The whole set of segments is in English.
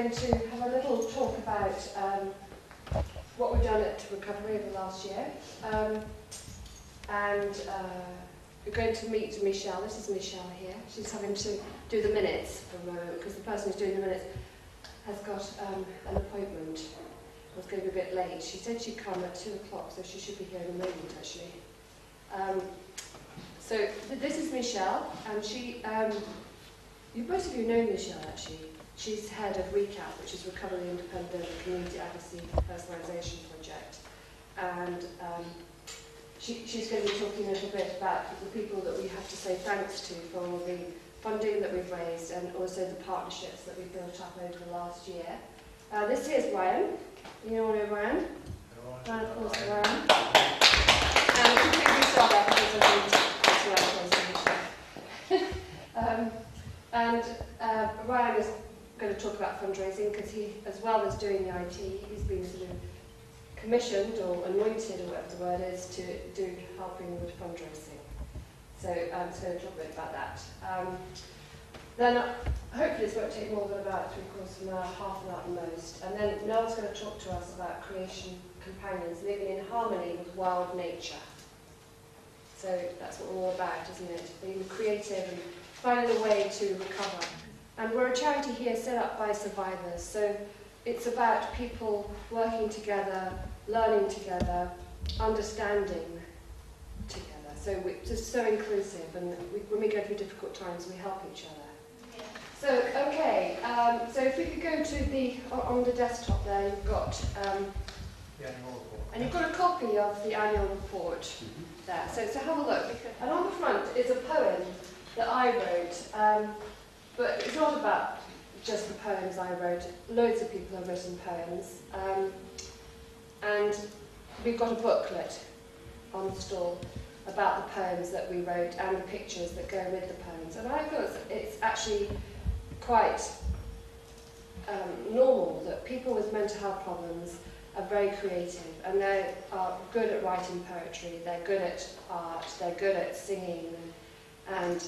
going to have a little talk about what we've done at Recovery over the last year. We're going to meet Michelle. This is Michelle here. She's having to do the minutes for a moment because the person who's doing the minutes has got an appointment. Was going to be a bit late. She said she'd come at 2 o'clock, so she should be here in a moment, actually. So this is Michelle, and she, most of you know Michelle, actually. She's head of RECAP, which is Recovery Independent Community Advocacy Personalisation Project. And she's going to be talking a little bit about the people that we have to say thanks to for all the funding that we've raised and also the partnerships that we've built up over the last year. This here is Ryan. You all know Ryan? Ryan, of course, Ryan. And completely start that because Ryan is going to talk about fundraising because he, as well as doing the IT, he's been sort of commissioned or anointed, or whatever the word is, to do helping with fundraising. So I'm just going to talk a bit about that. Then hopefully this won't take more than about 3/4 of an hour, half an hour at the most. And then Noel's going to talk to us about creation companions, living in harmony with wild nature. So that's what we're all about, isn't it? Being creative and finding a way to recover. And we're a charity here set up by survivors. So it's about people working together, learning together, understanding together. So we're just so inclusive, and when we go through difficult times, we help each other. So, okay, so if we could go to on the desktop there, you've got the annual report. And you've got a copy of the annual report there. So have a look. And on the front is a poem that I wrote, but it's not about just the poems I wrote. Loads of people have written poems. And we've got a booklet on the stall about the poems that we wrote and the pictures that go with the poems. And I feel it's actually quite normal that people with mental health problems are very creative, and they are good at writing poetry, they're good at art, they're good at singing, and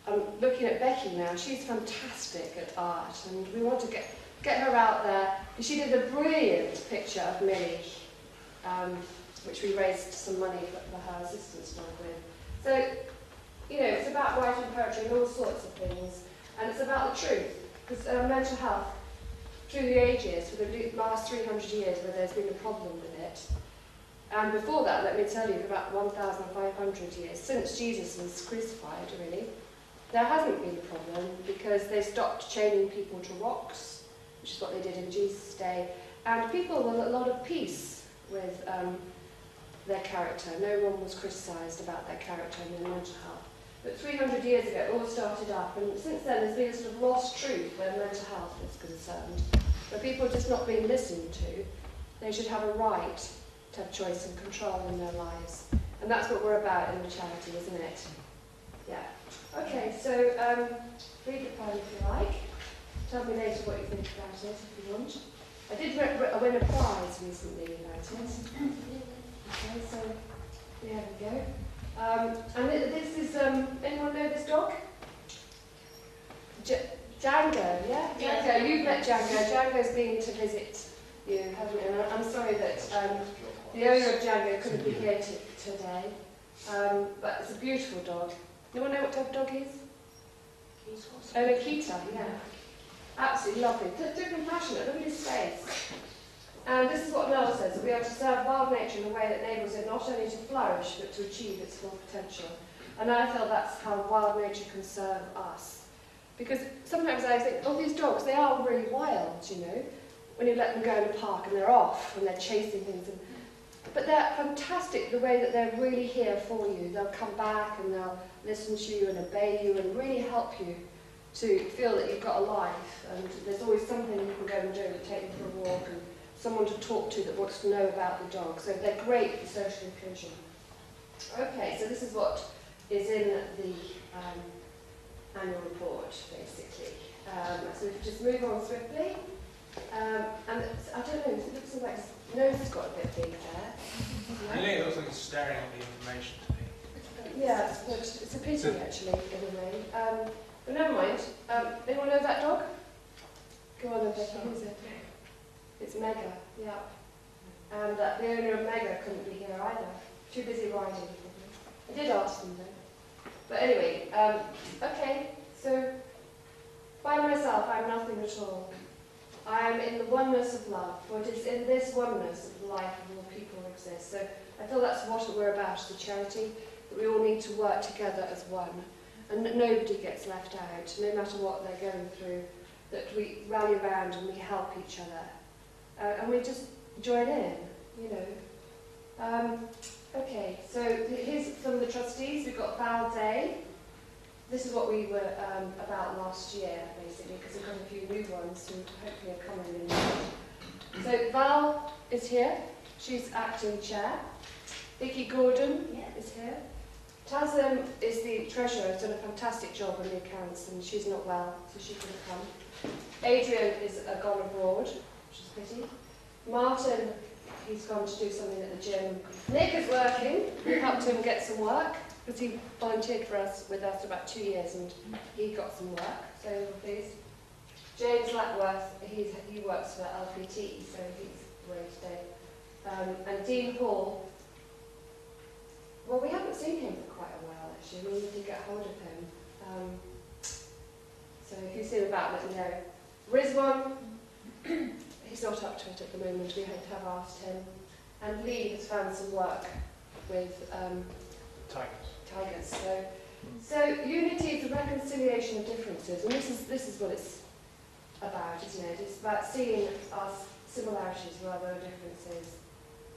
I'm looking at Becky now. She's fantastic at art, and we want to get her out there. She did a brilliant picture of Millie, which we raised some money for her assistance dog with. So, you know, it's about writing poetry and all sorts of things. And it's about the truth, because mental health, through the ages, for the last 300 years where there's been a problem with it, and before that, let me tell you, for about 1,500 years, since Jesus was crucified, really, there hasn't been a problem because they stopped chaining people to rocks, which is what they did in Jesus' day, and people were a lot of peace with their character. No one was criticised about their character and their mental health. But 300 years ago, it all started up, and since then there's been a sort of lost truth where mental health is concerned, where people are just not being listened to. They should have a right to have choice and control in their lives. And that's what we're about in the charity, isn't it? Yeah. Okay, so read the poem if you like. Tell me later what you think about it if you want. I did win a prize recently about it. Okay, so there we go. And this is, anyone know this dog? Django, yeah? Django, you've met Django. Django's been to visit you, haven't you? And I'm sorry that the owner of Django couldn't be here today. But it's a beautiful dog. Anyone know what type of dog he is? Oh, Nikita, yeah. Absolutely lovely. So compassionate, look at his face. And this is what Noel says, that we are to serve wild nature in a way that enables it not only to flourish, but to achieve its full potential. And I feel that's how wild nature can serve us. Because sometimes I think, oh, these dogs, they are really wild, you know, when you let them go in the park and they're off and they're chasing things. But they're fantastic the way that they're really here for you. They'll come back and they'll listen to you and obey you and really help you to feel that you've got a life. And there's always something you can go and do, take them for a walk, and someone to talk to that wants to know about the dog. So they're great for social inclusion. Okay, so this is what is in the annual report, basically. So we can just move on swiftly. And I don't know, it looks like his nose has got a bit big there. I think it looks like it's staring at the information to me. Yeah, it's a pity actually, in a way. But never mind. Anyone know that dog? Go on then, Becky, who's it? It's Mega, yeah. And the owner of Mega couldn't be here either. Too busy riding, probably. I did ask them though. But anyway, okay, so by myself I'm nothing at all. I am in the oneness of love, for it is in this oneness that the life of all people exists. So I feel that's what we're about as a charity, that we all need to work together as one, and that nobody gets left out, no matter what they're going through, that we rally around and we help each other. And we just join in, you know. Okay, so here's some of the trustees. We've got Val Day. This is what we were about last year, basically, because we've got a few new ones who hopefully are coming in. So Val is here. She's acting chair. Vicky Gordon is here. Taslim is the treasurer, has done a fantastic job on the accounts, and she's not well, so she couldn't come. Adrian is gone abroad, which is a pity. Martin, he's gone to do something at the gym. Nick is working. We helped him get some work, because he volunteered with us about 2 years, and he got some work, so we're pleased. James Lapworth, he works for LPT, so he's away today. And Dean Paul, well, we haven't seen him for quite a while, actually. We need to get hold of him. So if you see him about, let me know. Rizwan, he's not up to it at the moment. We have asked him. And Lee has found some work with Tigers. So unity is the reconciliation of differences, and this is what it's about, isn't it? It's about seeing our similarities rather than differences.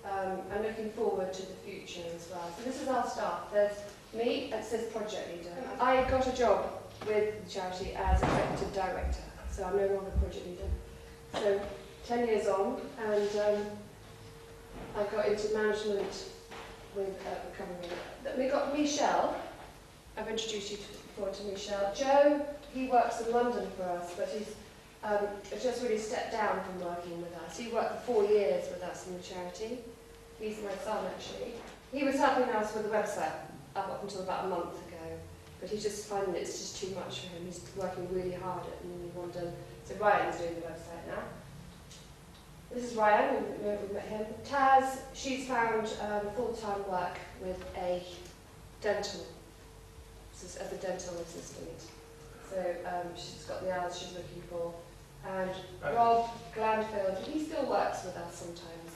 And looking forward to the future as well. So this is our staff. There's me, it says project leader. I got a job with the charity as executive director, so I'm no longer project leader. So 10 years on, and I got into management with recovery. We got Michelle. I've introduced you before to Michelle. Joe, he works in London for us, but he's just really stepped down from working with us. He worked for 4 years with us in the charity. He's my son, actually. He was helping us with the website up until about a month ago, but he's just finding it's just too much for him. He's working really hard at the new one done. So Ryan's doing the website now. This is Ryan, we met him. Taz, she's found full-time work with a dental, as a dental assistant. So she's got the hours she's looking for. And Rob Glanfield, he still works with us sometimes,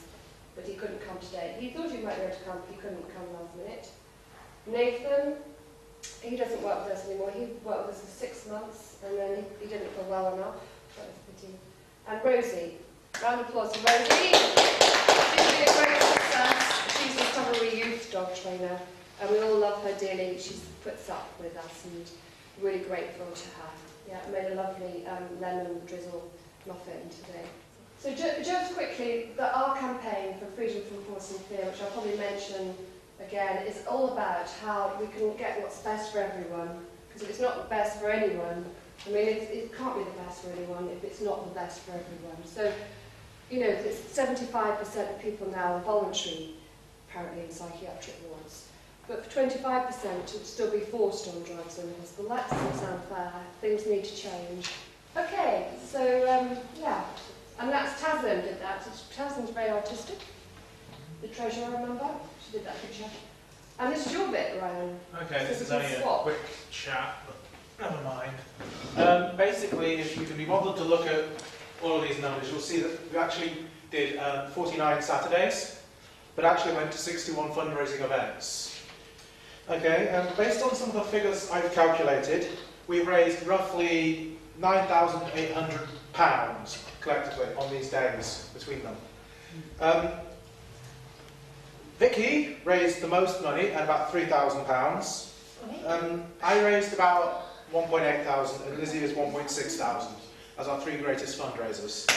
but he couldn't come today. He thought he might be able to come, but he couldn't come last minute. Nathan, he doesn't work with us anymore. He worked with us for 6 months, and then he didn't feel well enough. That was a pity. And Rosie, round of applause for Rosie. She's been a great success. She's a Recovery Youth dog trainer, and we all love her dearly. She puts up with us, and really grateful to her. Yeah, made a lovely lemon drizzle muffin today. So just quickly, our campaign for freedom from force and fear, which I'll probably mention again, is all about how we can get what's best for everyone. Because if it's not the best for anyone, I mean, it can't be the best for anyone if it's not the best for everyone. So, you know, it's 75% of people now are voluntary, apparently, in psychiatric wards. But for 25% to still be forced on drugs in the hospital, that doesn't sound fair. Things need to change. Okay, so, yeah. And that's Taslim did that. Taslim's very artistic. The treasurer, remember? She did that picture. And this is your bit, Ryan. Okay, this is only a quick chat, but never mind. Basically, if you can be bothered to look at all of these numbers, you'll see that we actually did 49 Saturdays, but actually went to 61 fundraising events. Okay, and based on some of the figures I've calculated, we've raised roughly £9,800 collectively on these days between them. Vicky raised the most money at about £3,000. I raised about 1.8 thousand, and Lizzie is 1.6 thousand as our 3 greatest fundraisers.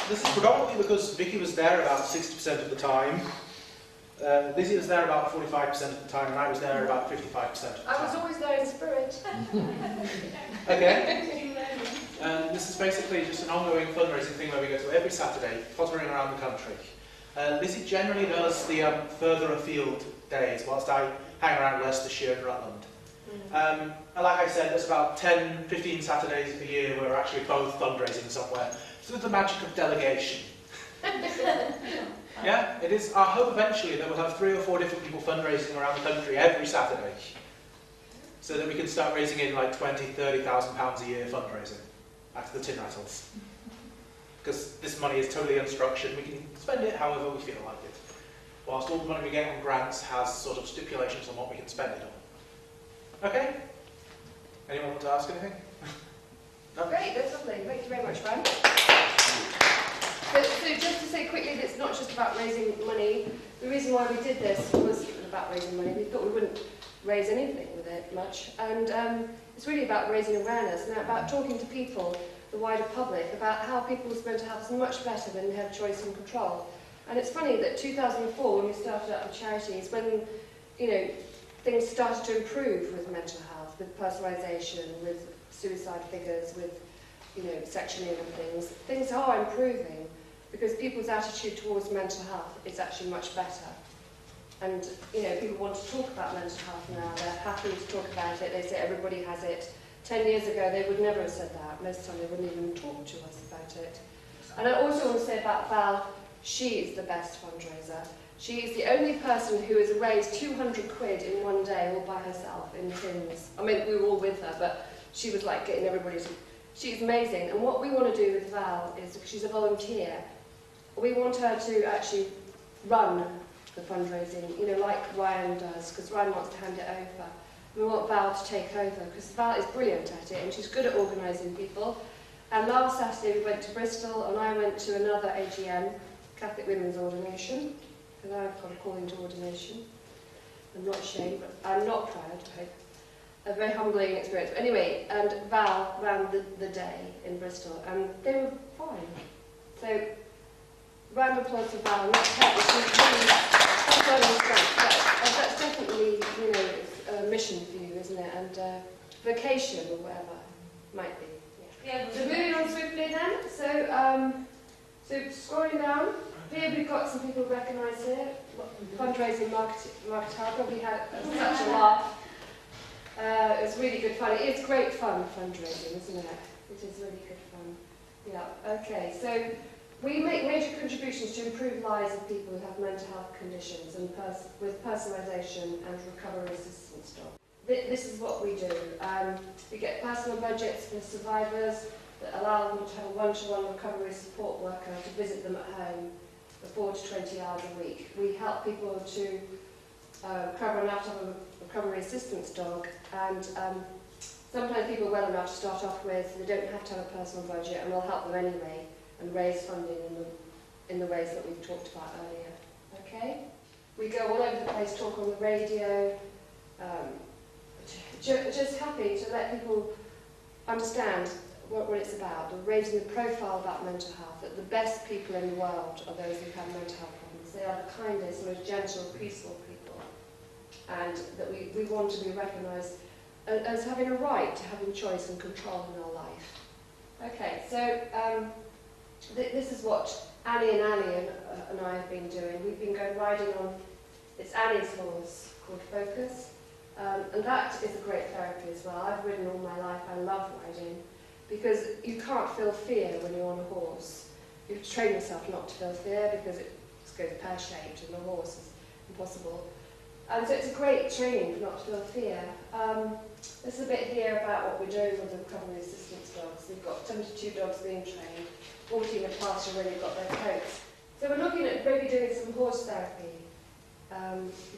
This is predominantly because Vicky was there about 60% of the time. Lizzie was there about 45% of the time, and I was there about 55% of the time. I was always there in spirit. Okay. This is basically just an ongoing fundraising thing where we go to every Saturday, pottering around the country. Lizzie generally does the further afield days, whilst I hang around Leicestershire and Rutland. And like I said, there's about 10, 15 Saturdays a year where we're actually both fundraising somewhere through the magic of delegation. Yeah, it is our hope eventually that we'll have 3 or 4 different people fundraising around the country every Saturday, so that we can start raising in like 20, 30,000 pounds a year fundraising back to the tin rattles. Because this money is totally unstructured, we can spend it however we feel like it. Whilst all the money we get on grants has sort of stipulations on what we can spend it on. Okay? Anyone want to ask anything? No? Great, that's lovely. Thank you very much, Fran. So just to say quickly, that it's not just about raising money. The reason why we did this was about raising money. We thought we wouldn't raise anything with it much. And it's really about raising awareness and about talking to people, the wider public, about how people's mental health is much better when they have choice and control. And it's funny that 2004, when we started up with charities, when, you know, things started to improve with mental health, with personalisation, with suicide figures, with, you know, sectioning and things are improving because people's attitude towards mental health is actually much better. And, you know, people want to talk about mental health now. They're happy to talk about it. They say everybody has it. 10 years ago, they would never have said that. Most of the time, they wouldn't even talk to us about it. And I also want to say about Val, she is the best fundraiser. She is the only person who has raised 200 quid in one day all by herself in tins. I mean, we were all with her, but she was like getting everybody to... She's amazing. And what we want to do with Val is, because she's a volunteer, we want her to actually run the fundraising, you know, like Ryan does, because Ryan wants to hand it over. We want Val to take over, because Val is brilliant at it, and she's good at organising people. And last Saturday we went to Bristol, and I went to another AGM, Catholic Women's Ordination, because I've got a calling to ordination. I'm not ashamed, but I'm not proud, I hope. A very humbling experience. But anyway, and Val ran the day in Bristol, and they were fine. So, round of applause for Val. Not that's definitely, you know, a mission for you, isn't it? And vocation or whatever might be. Yeah. So moving on swiftly then. So scrolling down. Here we've got some people who recognise here. Fundraising marketer. Probably had such a laugh. It was really good fun. It is great fun, fundraising, isn't it? It is really good fun. Yeah, okay. So we make major contributions to improve lives of people who have mental health conditions and with personalisation and recovery assistance jobs. This is what we do. We get personal budgets for survivors that allow them to have a one-to-one recovery support worker to visit them at home for 4 to 20 hours a week. We help people to recover enough to have a recovery assistance dog, and sometimes people are well enough to start off with, they don't have to have a personal budget, and we'll help them anyway and raise funding in the ways that we've talked about earlier. Okay? We go all over the place, talk on the radio, just happy to let people understand what it's about, raising the profile about mental health, that the best people in the world are those who have mental health problems. They are the kindest, most gentle, peaceful people, and that we want to be recognised as having a right to having choice and control in our life. Okay, so this is what Annie and Ali and I have been doing. We've been going riding on, it's Annie's horse called Focus, and that is a great therapy as well. I've ridden all my life, I love riding, because you can't feel fear when you're on a horse. You have to train yourself not to feel fear because it just goes pear-shaped and the horse is impossible. And so it's a great training not to feel fear. There's a bit here about what we're doing with the recovery assistance dogs. We've got 72 dogs being trained, 14 have passed already, got their coats. So we're looking at maybe doing some horse therapy,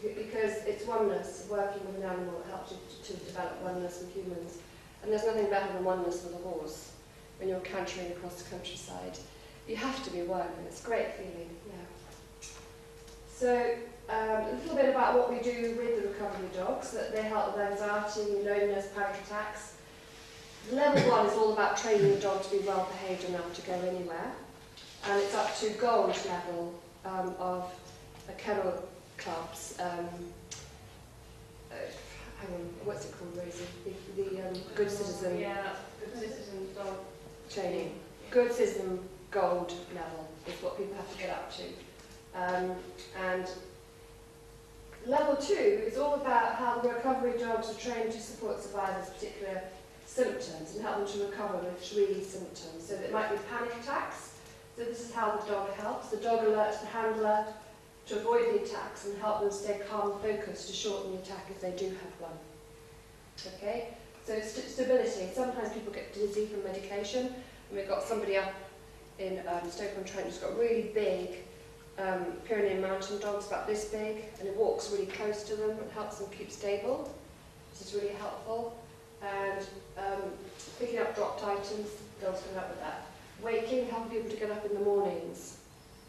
because it's oneness, working with an animal that helps you to develop oneness with humans. And there's nothing better than oneness with a horse when you're cantering across the countryside. You have to be one, and it's a great feeling, yeah. So, a little bit about what we do with the recovery dogs, that they help with anxiety, loneliness, panic attacks. Level 1 is all about training the dog to be well behaved enough to go anywhere. And it's up to gold level of a kennel club's hang on, what's it called, Rosie? The Good Citizen. Yeah, Good Citizen dog training. Good Citizen gold level is what people have to get up to. And Level 2 is all about how the recovery dogs are trained to support survivors' particular symptoms and help them to recover with 3 symptoms. So it might be panic attacks. So this is how the dog helps. The dog alerts the handler to avoid the attacks and help them stay calm and focused to shorten the attack if they do have one. Okay? So stability. Sometimes people get dizzy from medication. And we've got somebody up in Stoke-on-Trent who's got really big Pyrenean mountain dogs, about this big, and it walks really close to them and helps them keep stable, which is really helpful. And picking up dropped items, dogs can help with that. Waking, helping people to get up in the mornings,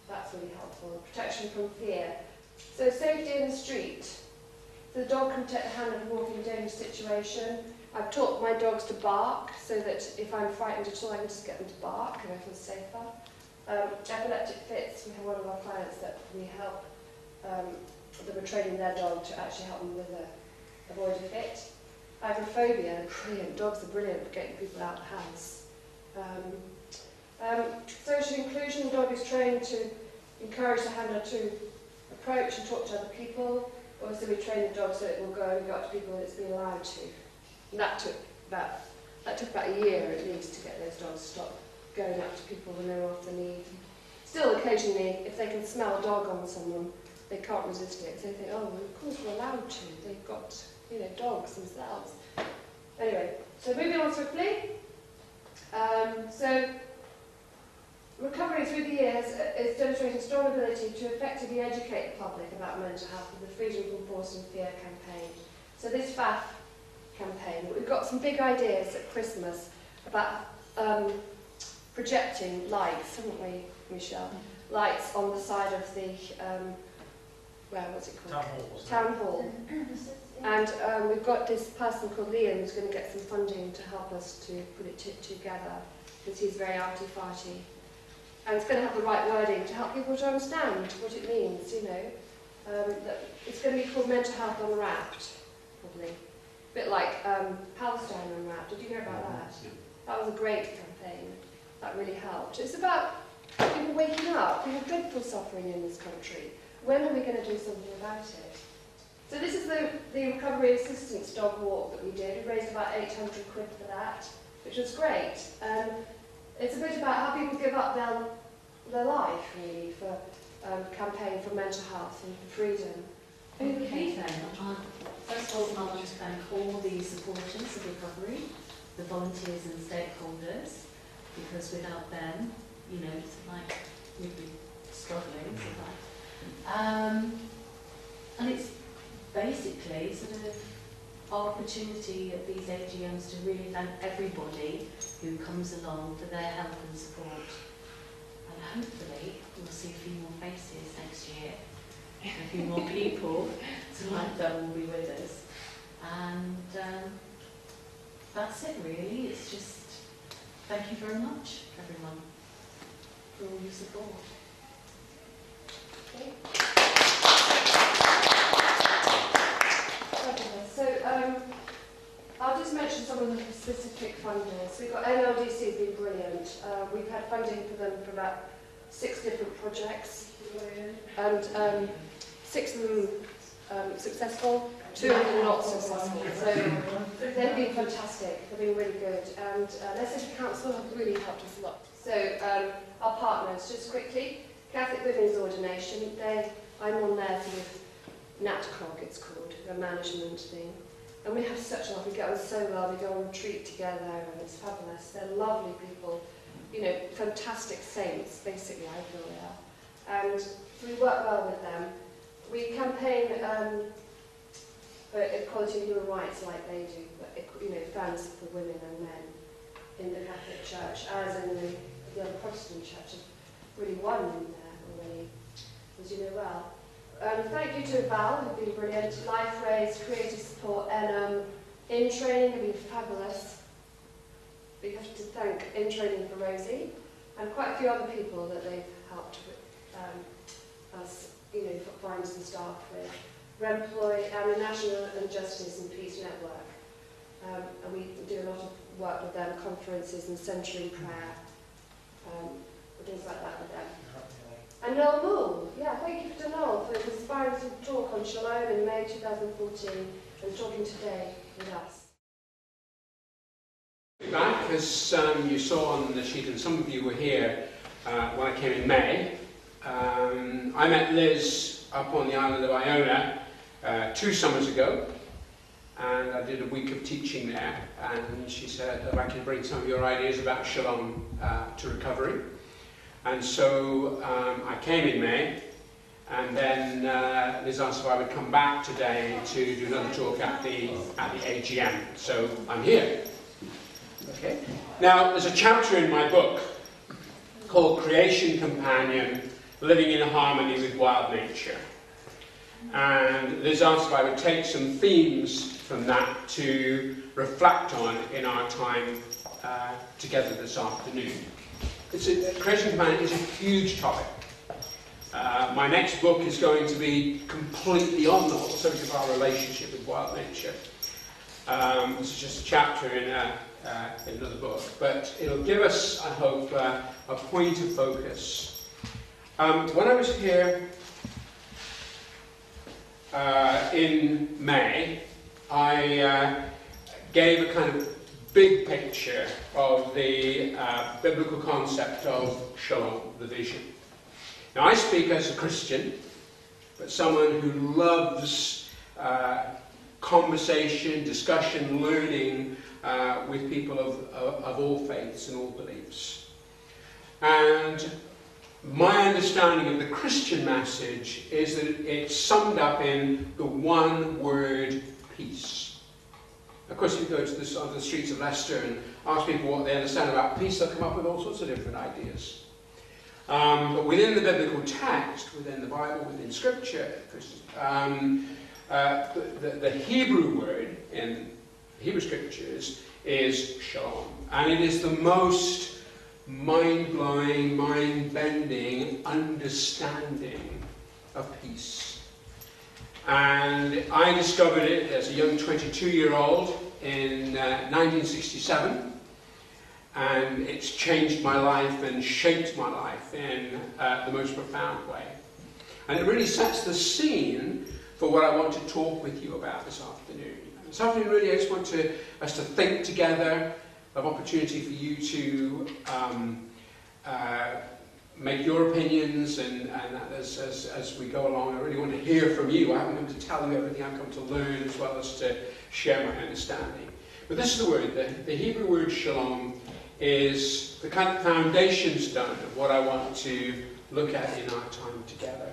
that's really helpful. Protection from fear. So safety in the street. So the dog can protect the handler from walking in a dangerous situation. I've taught my dogs to bark, so that if I'm frightened at all, I can just get them to bark and I feel safer. Epileptic fits, we have one of our clients that we help, that we're training their dog to actually help them with avoid a fit. Agoraphobia, brilliant, dogs are brilliant for getting people out of the house. Social inclusion, the dog is trained to encourage the handler to approach and talk to other people. Also we train the dog so it will go and go up to people when it's been allowed to. And that took about a year at least to get those dogs to stop going up to people when they're off the lead. Still, occasionally, if they can smell a dog on someone, they can't resist it. So they think, oh, well, of course we're allowed to. They've got, dogs themselves. Anyway, so moving on swiftly. So recovery through the years is demonstrating strong ability to effectively educate the public about mental health with the Freedom from Force and Fear campaign. So this FAF campaign, we've got some big ideas at Christmas about projecting lights, haven't we, Michelle? Lights on the side of the, what's it called? Town Hall. And we've got this person called Liam who's going to get some funding to help us to put it together, because he's very arty-farty. And it's going to have the right wording to help people to understand what it means, that it's going to be called Mental Health Unwrapped, probably. A bit like Palestine Unwrapped. Did you hear about that? That was a great campaign. That really helped. It's about people waking up. We have dreadful suffering in this country. When are we going to do something about it? So this is the recovery assistance dog walk that we did. We raised about 800 quid for that, which was great. It's a bit about how people give up their life, really, for campaign for mental health and for freedom. Okay then, first of all I want to thank all the supporters of recovery, the volunteers and stakeholders, because without them, it's like we'd be struggling. And it's basically sort of our opportunity at these AGMs to really thank everybody who comes along for their help and support. And hopefully we'll see a few more faces next year, and a few more people like that will be with us. And that's it really. It's just thank you very much, everyone, for all your support. Okay. So I'll just mention some of the specific funders. We've got NLDC has been brilliant. We've had funding for them for about 6 different projects, and 6 of them successful, 2 of them not successful. So they've been fantastic. They've been really good, and Leicester Council have really helped us a lot. So our partners, just quickly, Catholic Women's Ordination. I'm on there with NatCog, it's called, a management thing. And we have such love, we get on so well, we go on retreat together, and it's fabulous. They're lovely people, fantastic saints, basically, I feel they are. And we work well with them. We campaign for equality and human rights like they do, but, funds for women and men in the Catholic Church, as in the other Protestant churches, really won in there already, as you know well. Thank you to Val, who've been brilliant. Life Raise, Creative Support, and In Training have been fabulous. We have to thank In Training for Rosie, and quite a few other people that they've helped with, us, find some staff with. Remploy and the National Justice and Peace Network. And we do a lot of work with them, conferences and centering prayer, things like that with them. And Noel Moore, thank you to Noel for inspiring us to talk on Shalom in May 2014 and talking today with us. Back, as you saw on the sheet, and some of you were here when I came in May, I met Liz up on the island of Iona 2 summers ago, and I did a week of teaching there, and she said that I can bring some of your ideas about Shalom to recovery. And so I came in May, and then Liz asked if I would come back today to do another talk at the AGM. So I'm here. Okay. Now, there's a chapter in my book called Creation Companion, Living in Harmony with Wild Nature. And Liz asked if I would take some themes from that to reflect on in our time together this afternoon. Creation Companion is a huge topic. My next book is going to be completely on the whole subject of our relationship with wild nature. This is just a chapter in another book, but it'll give us, I hope, a point of focus. When I was here in May, I gave a kind of big picture of the biblical concept of Shalom, the vision. Now, I speak as a Christian, but someone who loves conversation, discussion, learning with people of all faiths and all beliefs. And my understanding of the Christian message is that it's summed up in the one word, peace. Of course, if you go to onto the streets of Leicester and ask people what they understand about peace, they'll come up with all sorts of different ideas. But within the biblical text, within the Bible, within Scripture, the Hebrew word in Hebrew Scriptures is shalom. And it is the most mind-blowing, mind-bending understanding of peace. And I discovered it as a young 22-year-old in 1967. And it's changed my life and shaped my life in the most profound way. And it really sets the scene for what I want to talk with you about this afternoon. This afternoon, really, I just want us to think together, of opportunity for you to make your opinions, and as we go along, I really want to hear from you. I haven't come to tell you everything, I've come to learn as well as to share my understanding. But this is the word, the Hebrew word shalom is the kind of foundation stone of what I want to look at in our time together.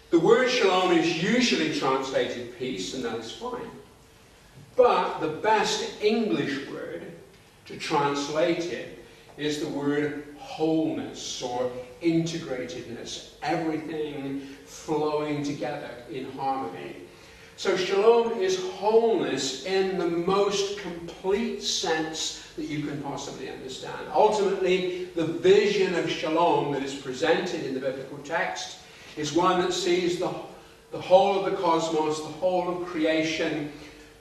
The word shalom is usually translated peace, and that is fine. But the best English word to translate it is the word wholeness or integratedness, everything flowing together in harmony. So shalom is wholeness in the most complete sense that you can possibly understand. Ultimately, the vision of shalom that is presented in the biblical text is one that sees the whole of the cosmos, the whole of creation,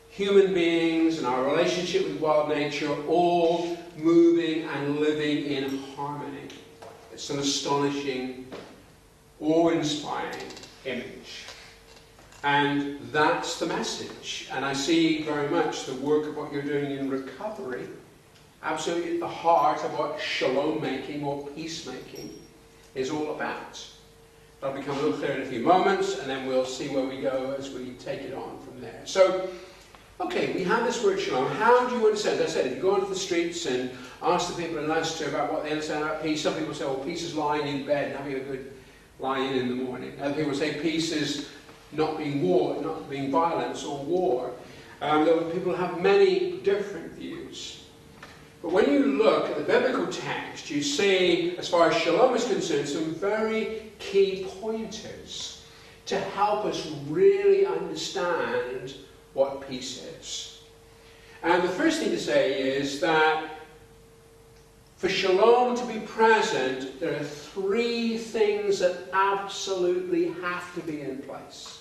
human beings and our relationship with wild nature all moving and living in harmony. It's an astonishing, awe-inspiring image. And that's the message. And I see very much the work of what you're doing in recovery absolutely at the heart of what shalom-making or peacemaking is all about. That'll become a little clearer in a few moments, and then we'll see where we go as we take it on from there. So, okay, we have this word shalom. How do you understand? As I said, if you go onto the streets and ask the people in Leicester about what they understand about peace, some people say, well, peace is lying in bed and having a good lie-in in the morning. Other people say peace is not being war, not being violence or war. People have many different views. But when you look at the biblical text, you see, as far as shalom is concerned, some very key pointers to help us really understand what peace is. And the first thing to say is that for shalom to be present, there are 3 things that absolutely have to be in place.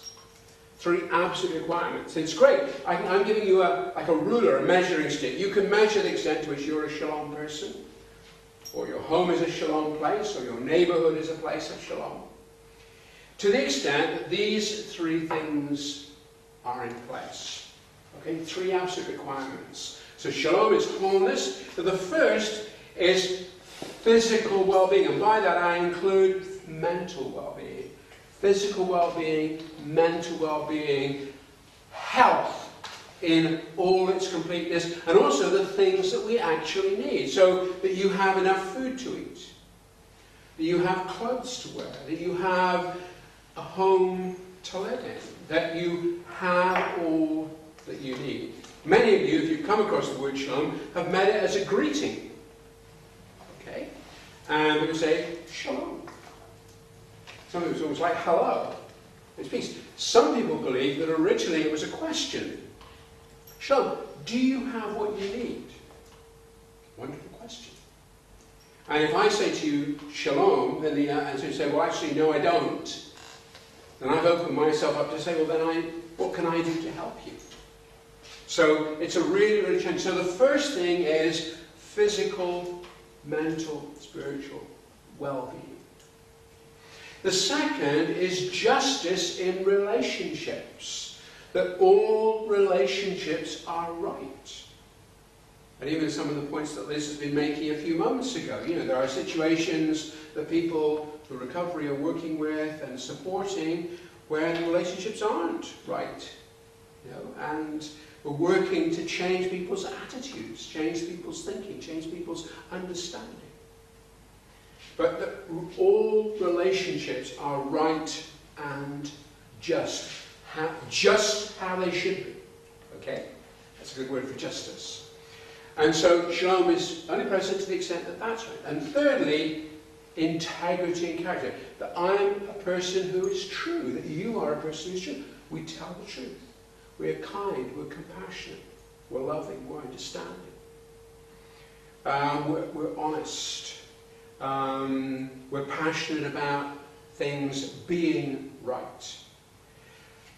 3 absolute requirements. It's great. I'm giving you like a ruler, a measuring stick. You can measure the extent to which you're a shalom person, or your home is a shalom place, or your neighborhood is a place of shalom. To the extent that these three things are in place. Okay, three absolute requirements. So shalom is wholeness. So the first is physical well-being, and by that I include mental well-being. Physical well-being, mental well-being, health in all its completeness, and also the things that we actually need. So that you have enough food to eat, that you have clothes to wear, that you have a home to live in, that you have all that you need. Many of you, if you've come across the word shalom, have met it as a greeting. Okay? And we would say, shalom. Some of it's almost like hello. It's peace. Some people believe that originally it was a question. Shalom, do you have what you need? Wonderful question. And if I say to you, shalom, then the answer is say, well, actually, no, I don't. Then I've opened myself up to say, well, then what can I do to help you? So it's a really, really challenge. So the first thing is physical, mental, spiritual well-being. The second is justice in relationships. That all relationships are right. And even some of the points that Liz has been making a few moments ago. You know, there are situations that people through recovery are working with and supporting where the relationships aren't right. You know, and we're working to change people's attitudes, change people's thinking, change people's understanding. But all relationships are right and just how they should be. Okay? That's a good word for justice. And so shalom is only present to the extent that that's right. And thirdly, integrity and character. That I'm a person who is true, that you are a person who is true. We tell the truth. We're kind, we're compassionate, we're loving, we're understanding. We're honest. We're passionate about things being right.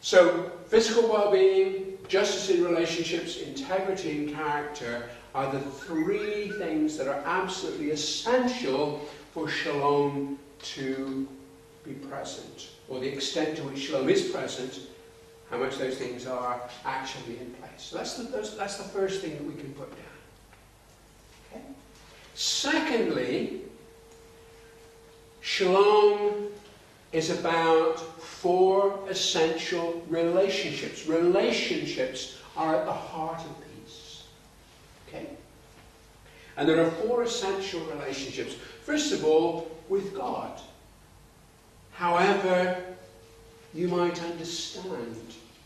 So, physical well-being, justice in relationships, integrity and character are the three things that are absolutely essential for shalom to be present, or the extent to which shalom is present, how much those things are actually in place. So that's the first thing that we can put down. Okay? Secondly, shalom is about four essential relationships. Relationships are at the heart of peace. Okay? And there are four essential relationships. First of all, with God. However you might understand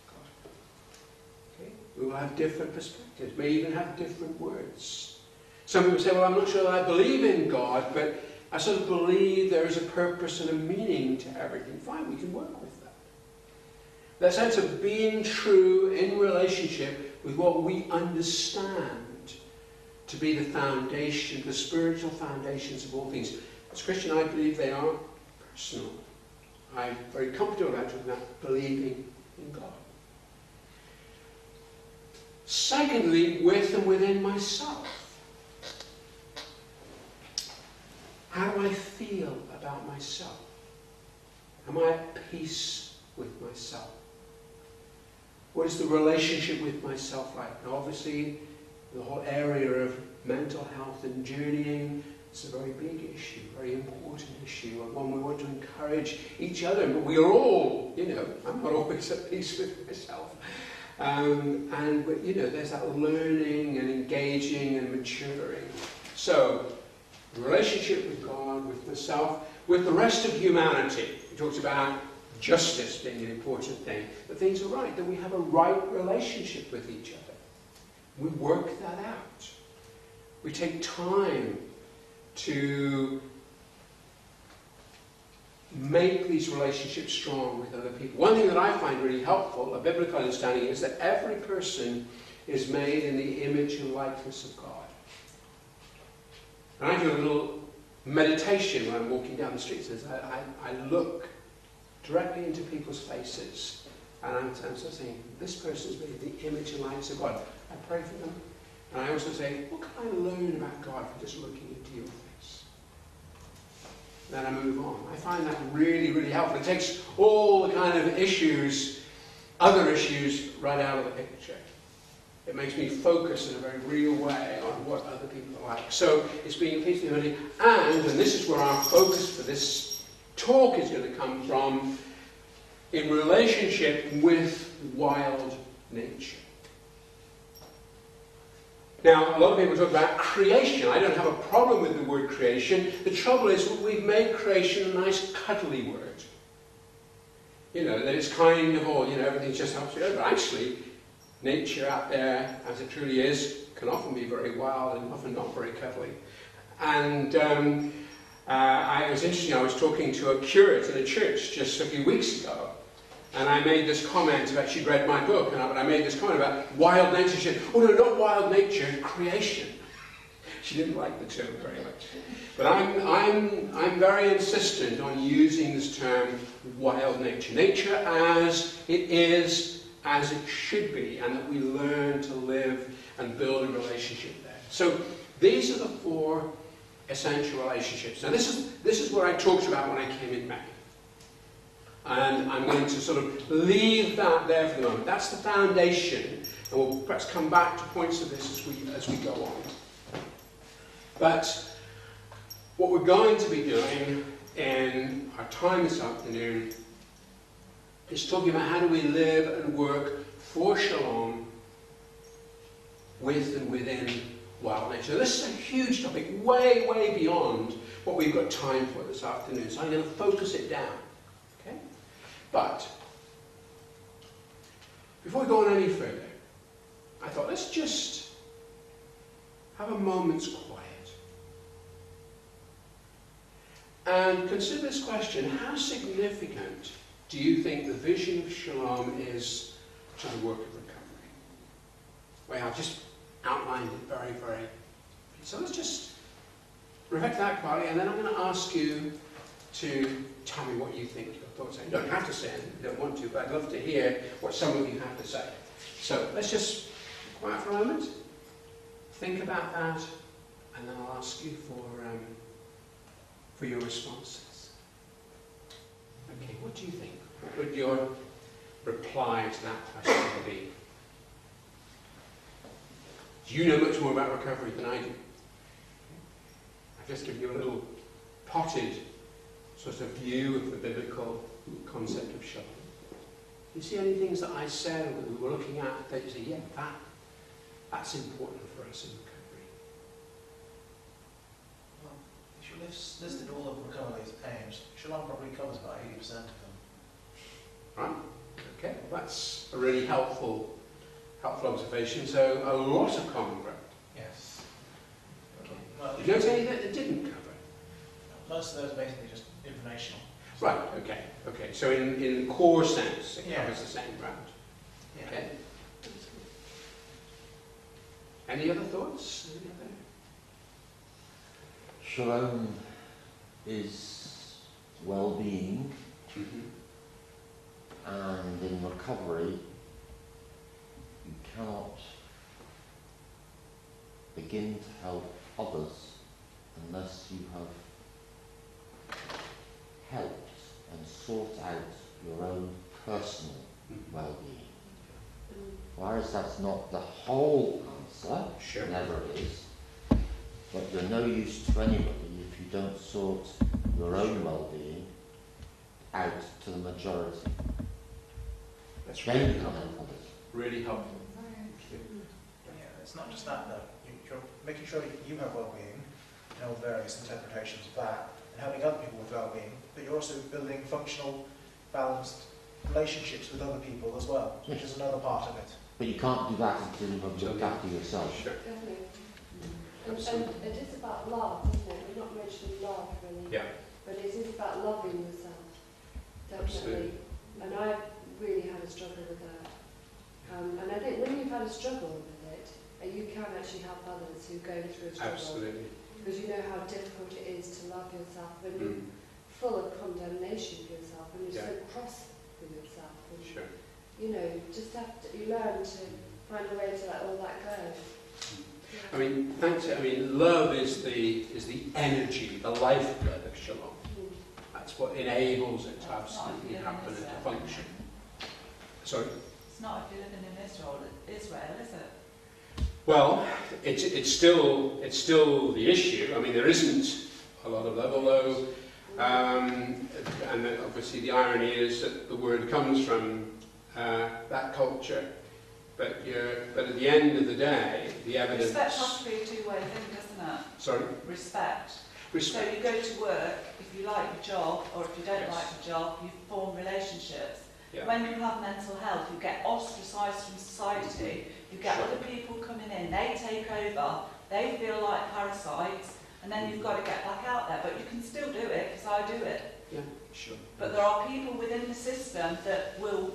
God. Okay? We will have different perspectives, may even have different words. Some people say, well, I'm not sure that I believe in God, but I sort of believe there is a purpose and a meaning to everything. Fine, we can work with that. That sense of being true in relationship with what we understand to be the foundation, the spiritual foundations of all things. As a Christian, I believe they are personal. I'm very comfortable about talking about believing in God. Secondly, with and within myself. How do I feel about myself? Am I at peace with myself? What is the relationship with myself like? Now obviously, the whole area of mental health and journeying is a very big issue, very important issue, and one we want to encourage each other. But we are all, I'm not always at peace with myself. But there's that learning and engaging and maturing. So, relationship with God, with myself, with the rest of humanity. He talks about justice being an important thing. That things are right, that we have a right relationship with each other. We work that out. We take time to make these relationships strong with other people. One thing that I find really helpful, a biblical understanding, is that every person is made in the image and likeness of God. And I do a little meditation when I'm walking down the streets. I look directly into people's faces, and I'm sort of saying, this person is made in the image and likeness of God. I pray for them, and I also say, what can I learn about God from just looking into your face? then I move on. I find that really, really helpful. It takes all the kind of issues, other issues, right out of the picture. It makes me focus in a very real way on what other people are like. So it's being peaceful, and this is where our focus for this talk is going to come from, in relationship with wild nature. Now, a lot of people talk about creation. I don't have a problem with the word creation. The trouble is we've made creation a nice cuddly word. That it's kind of all, everything just helps you out. But actually, nature out there, as it truly is, can often be very wild and often not very cuddly. And it was interesting, I was talking to a curate in a church just a few weeks ago, and I made this comment about, she'd read my book, but I made this comment about wild nature. She said, oh no, not wild nature, creation. She didn't like the term very much. But I'm very insistent on using this term wild nature. Nature as it is, as it should be, and that we learn to live and build a relationship there. So these are the 4 essential relationships. Now this is what I talked about when I came in May. And I'm going to sort of leave that there for the moment. That's the foundation, and we'll perhaps come back to points of this as we go on. But what we're going to be doing in our time this afternoon is talking about how do we live and work for Shalom with and within wild nature. This is a huge topic, way, way beyond what we've got time for this afternoon, so I'm going to focus it down. Okay? But before we go on any further, I thought let's just have a moment's quiet and consider this question: how significant do you think the vision of Shalom is to the work of recovery? Well, I've just outlined it very, very. So let's just reflect that quietly, and then I'm going to ask you to tell me what you think your thoughts are. You don't have to say anything if you don't want to, but I'd love to hear what some of you have to say. So let's just be quiet for a moment, think about that, and then I'll ask you for your responses. Okay, what do you think? What would your reply to that question be? Do you know much more about recovery than I do? I've just given you a little potted sort of view of the biblical concept of Shalom. Do you see any things that I said or that we were looking at that you say, yeah, that's important for us in recovery? Well, if you listed all of recovery's aims, Shalom probably covers about 80% of them. Right? Okay, well, that's a really helpful observation. So a lot of common ground. Yes. Okay. Well, Did you notice anything that it didn't cover? most of those are basically just informational. Right, okay. So in the core sense, it Yeah. covers the same ground. Yeah. Okay. Any other thoughts? Shalom is well-being, and in recovery you cannot begin to help others unless you have helped and sought out your own personal well-being. Whereas that's not the whole answer, Sure. never is, but you're no use to anybody if you don't sort your own well-being out to the majority. That's Then really you can helpful. help others. Really helpful. Yeah, it's not just that though. You're making sure you have well-being, and all the various interpretations of that, and helping other people with well-being, but you're also building functional, balanced relationships with other people as well, which is another part of it. But you can't do that until you've looked after yourself. Sure. Definitely. Absolutely. And it is about love, isn't it? We're not mentioning love really. Yeah. But it is about loving yourself. Definitely. Absolutely. And I really had a struggle with that. And I think when you've had a struggle with it, you can actually help others who go through a struggle. Absolutely. Because you know how difficult it is to love yourself when you're full of condemnation for yourself, and you're so cross with yourself. And, Sure. you know, just you learn to find a way to let all that go. I mean, love is the energy, the lifeblood of Shalom. what enables it to absolutely happen and to function. Sorry? It's not if you're living in Israel, is it? Well, it's still the issue. I mean, there isn't a lot of level, though, and obviously the irony is that the word comes from that culture. But at the end of the day, the evidence... Respect has to be a two-way thing, doesn't it? Sorry? Respect. Respect. So you go to work, if you like your job, or if you don't Yes. like your job, you form relationships. Yeah. When you have mental health, you get ostracised from society, you get Sure. other people coming in, they take over, they feel like parasites, and then you've got to get back out there. But you can still do it, because I do it. Yeah, sure. But there are people within the system that will...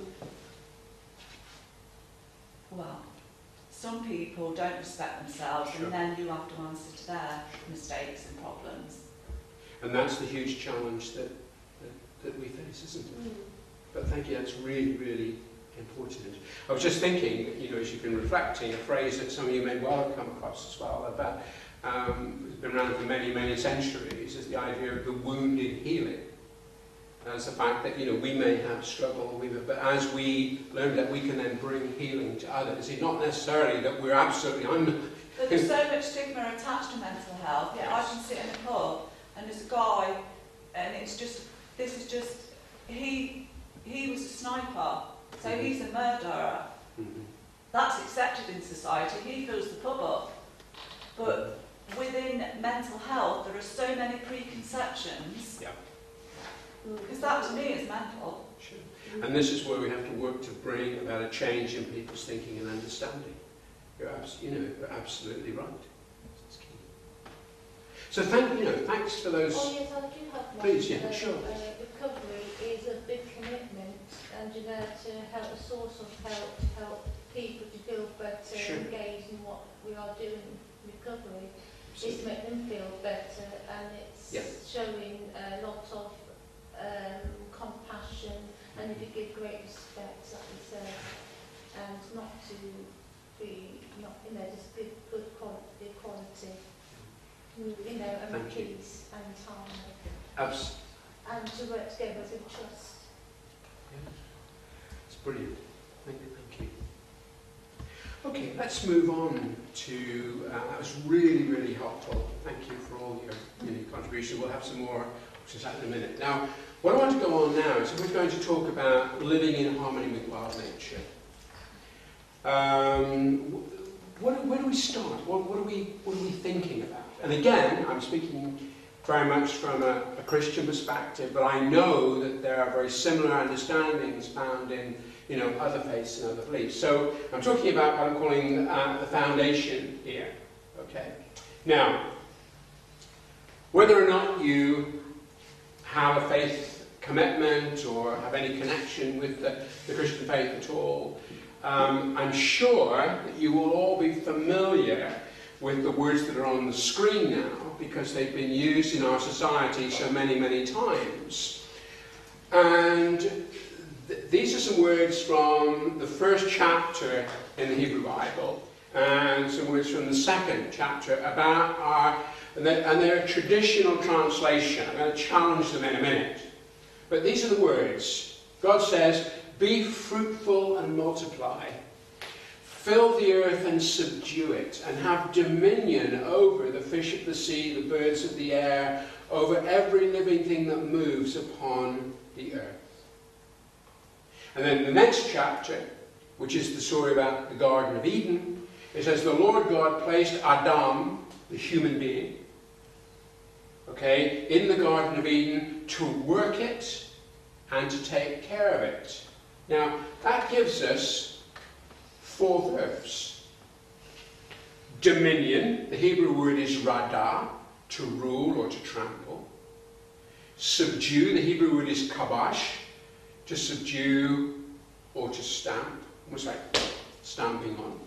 Well, some people don't respect themselves, Sure. and then you have to answer to their mistakes and problems. And that's the huge challenge that we face, isn't it? But thank you, that's really, really important. I was just thinking, as you've been reflecting, a phrase that some of you may well have come across as well, about, it's been around for many, many centuries, is the idea of the wounded healing. That's the fact that, we may have struggle, but as we learn that, we can then bring healing to others. It's not necessarily that we're absolutely But there's so much stigma attached to mental health. Yeah, I can sit in a pub and there's a guy, and he was a sniper, so he's a murderer. That's accepted in society. He fills the pub up. But within mental health, there are so many preconceptions. Yeah. Because that to me is mental. Sure. And this is where we have to work to bring about a change in people's thinking and understanding. You're absolutely right. That's key. So thanks for those. Oh yes, I do have one. Please, yeah, sure. Recovery is a big commitment, and you're there to help, a source of help people to feel better, Sure. engaged in what we are doing in recovery. Is to make them feel better, and it's showing a lot of compassion, and if you give great respect, like you said, and not to be, just give good quality, and Thank you. peace and harmony, and to work together with trust. It's brilliant. Thank you. Okay, let's move on to, that was really, really helpful. Thank you for all your contribution. We'll have some more, which is in a minute. Now, what I want to go on now is we're going to talk about living in harmony with wild nature. Where do we start? What are we thinking about? And again, I'm speaking very much from a Christian perspective, but I know that there are very similar understandings found in other faiths and other beliefs. So I'm talking about what I'm calling the foundation here. Okay. Now, whether or not you have a faith commitment or have any connection with the Christian faith at all, I'm sure that you will all be familiar with the words that are on the screen now, because they've been used in our society so many, many times. And these are some words from the first chapter in the Hebrew Bible, and some words from the second chapter about their traditional translation. I'm going to challenge them in a minute. But these are the words. God says, "Be fruitful and multiply. Fill the earth and subdue it, and have dominion over the fish of the sea, the birds of the air, over every living thing that moves upon the earth." And then the next chapter, which is the story about the Garden of Eden, it says, "The Lord God placed Adam, the human being, in the Garden of Eden to work it and to take care of it." Now, that gives us 4 verbs. Dominion, the Hebrew word is radah, to rule or to trample. Subdue, the Hebrew word is kabash, to subdue or to stamp, almost like stamping on.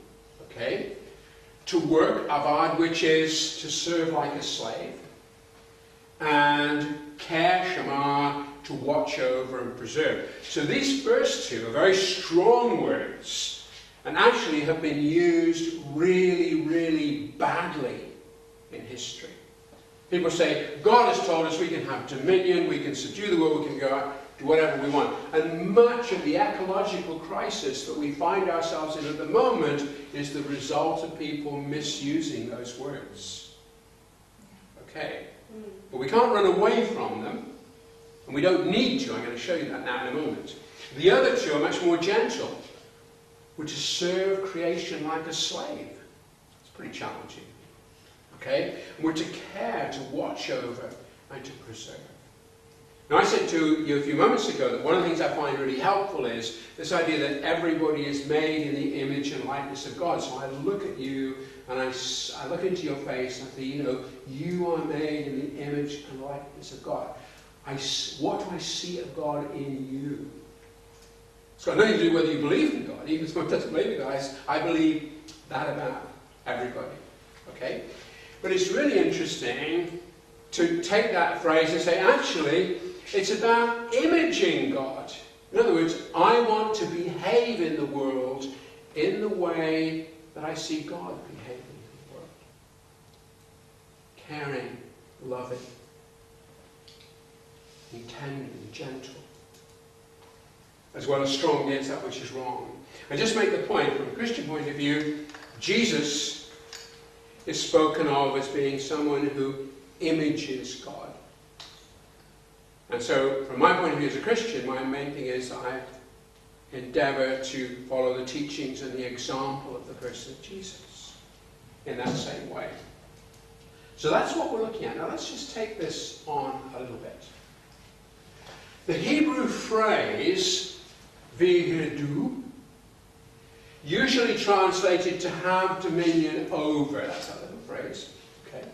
To work, avad, which is to serve like a slave. And care, shema, to watch over and preserve. So these first 2 are very strong words, and actually have been used really, really badly in history. People say, God has told us we can have dominion, we can subdue the world, we can go out, do whatever we want. And much of the ecological crisis that we find ourselves in at the moment is the result of people misusing those words. Okay? But we can't run away from them, and we don't need to. I'm going to show you that now in a moment. The other two are much more gentle. We're to serve creation like a slave. It's pretty challenging. Okay? And we're to care, to watch over, and to preserve. Now, I said to you a few moments ago that one of the things I find really helpful is this idea that everybody is made in the image and likeness of God. So I look at you and I look into your face and I say, you know, you are made in the image and likeness of God. What do I see of God in you? It's got nothing to do whether you believe in God. Even if someone doesn't believe in God, I believe that about everybody. Okay? But it's really interesting to take that phrase and say, actually, it's about imaging God. In other words, I want to behave in the world in the way that I see God behaving in the world. Caring, loving, and tender and gentle, as well as strong against that which is wrong. And just make the point, from a Christian point of view, Jesus is spoken of as being someone who images God. And so, from my point of view as a Christian, my main thing is I endeavour to follow the teachings and the example of the person of Jesus in that same way. So that's what we're looking at. Now let's just take this on a little bit. The Hebrew phrase, v'yirdu, usually translated to have dominion over. That's that little phrase. Okay.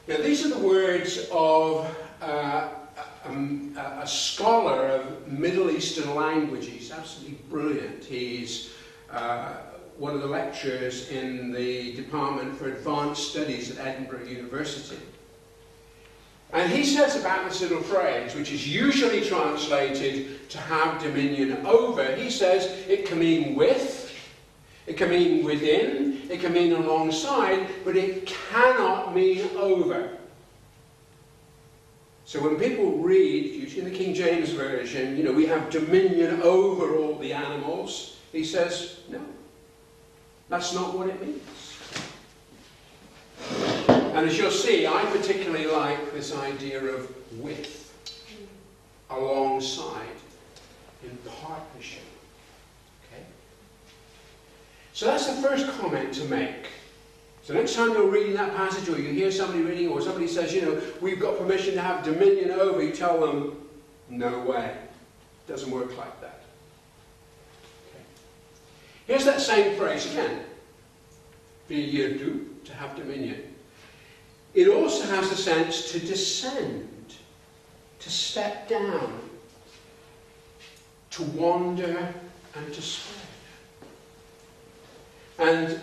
Now these are the words of a scholar of Middle Eastern languages, absolutely brilliant. He's one of the lecturers in the Department for Advanced Studies at Edinburgh University. And he says about this little phrase, which is usually translated to have dominion over, he says it can mean with, it can mean within, it can mean alongside, but it cannot mean over. So when people read, usually in the King James Version, you know, we have dominion over all the animals, he says, no, that's not what it means. And as you'll see, I particularly like this idea of with, alongside, in partnership. Okay? So that's the first comment to make. So next time you're reading that passage, or you hear somebody reading, or somebody says, you know, we've got permission to have dominion over, you tell them, no way. It doesn't work like that. Okay. Here's that same phrase again. V'yirdu, to have dominion. It also has the sense to descend, to step down, to wander and to spread. And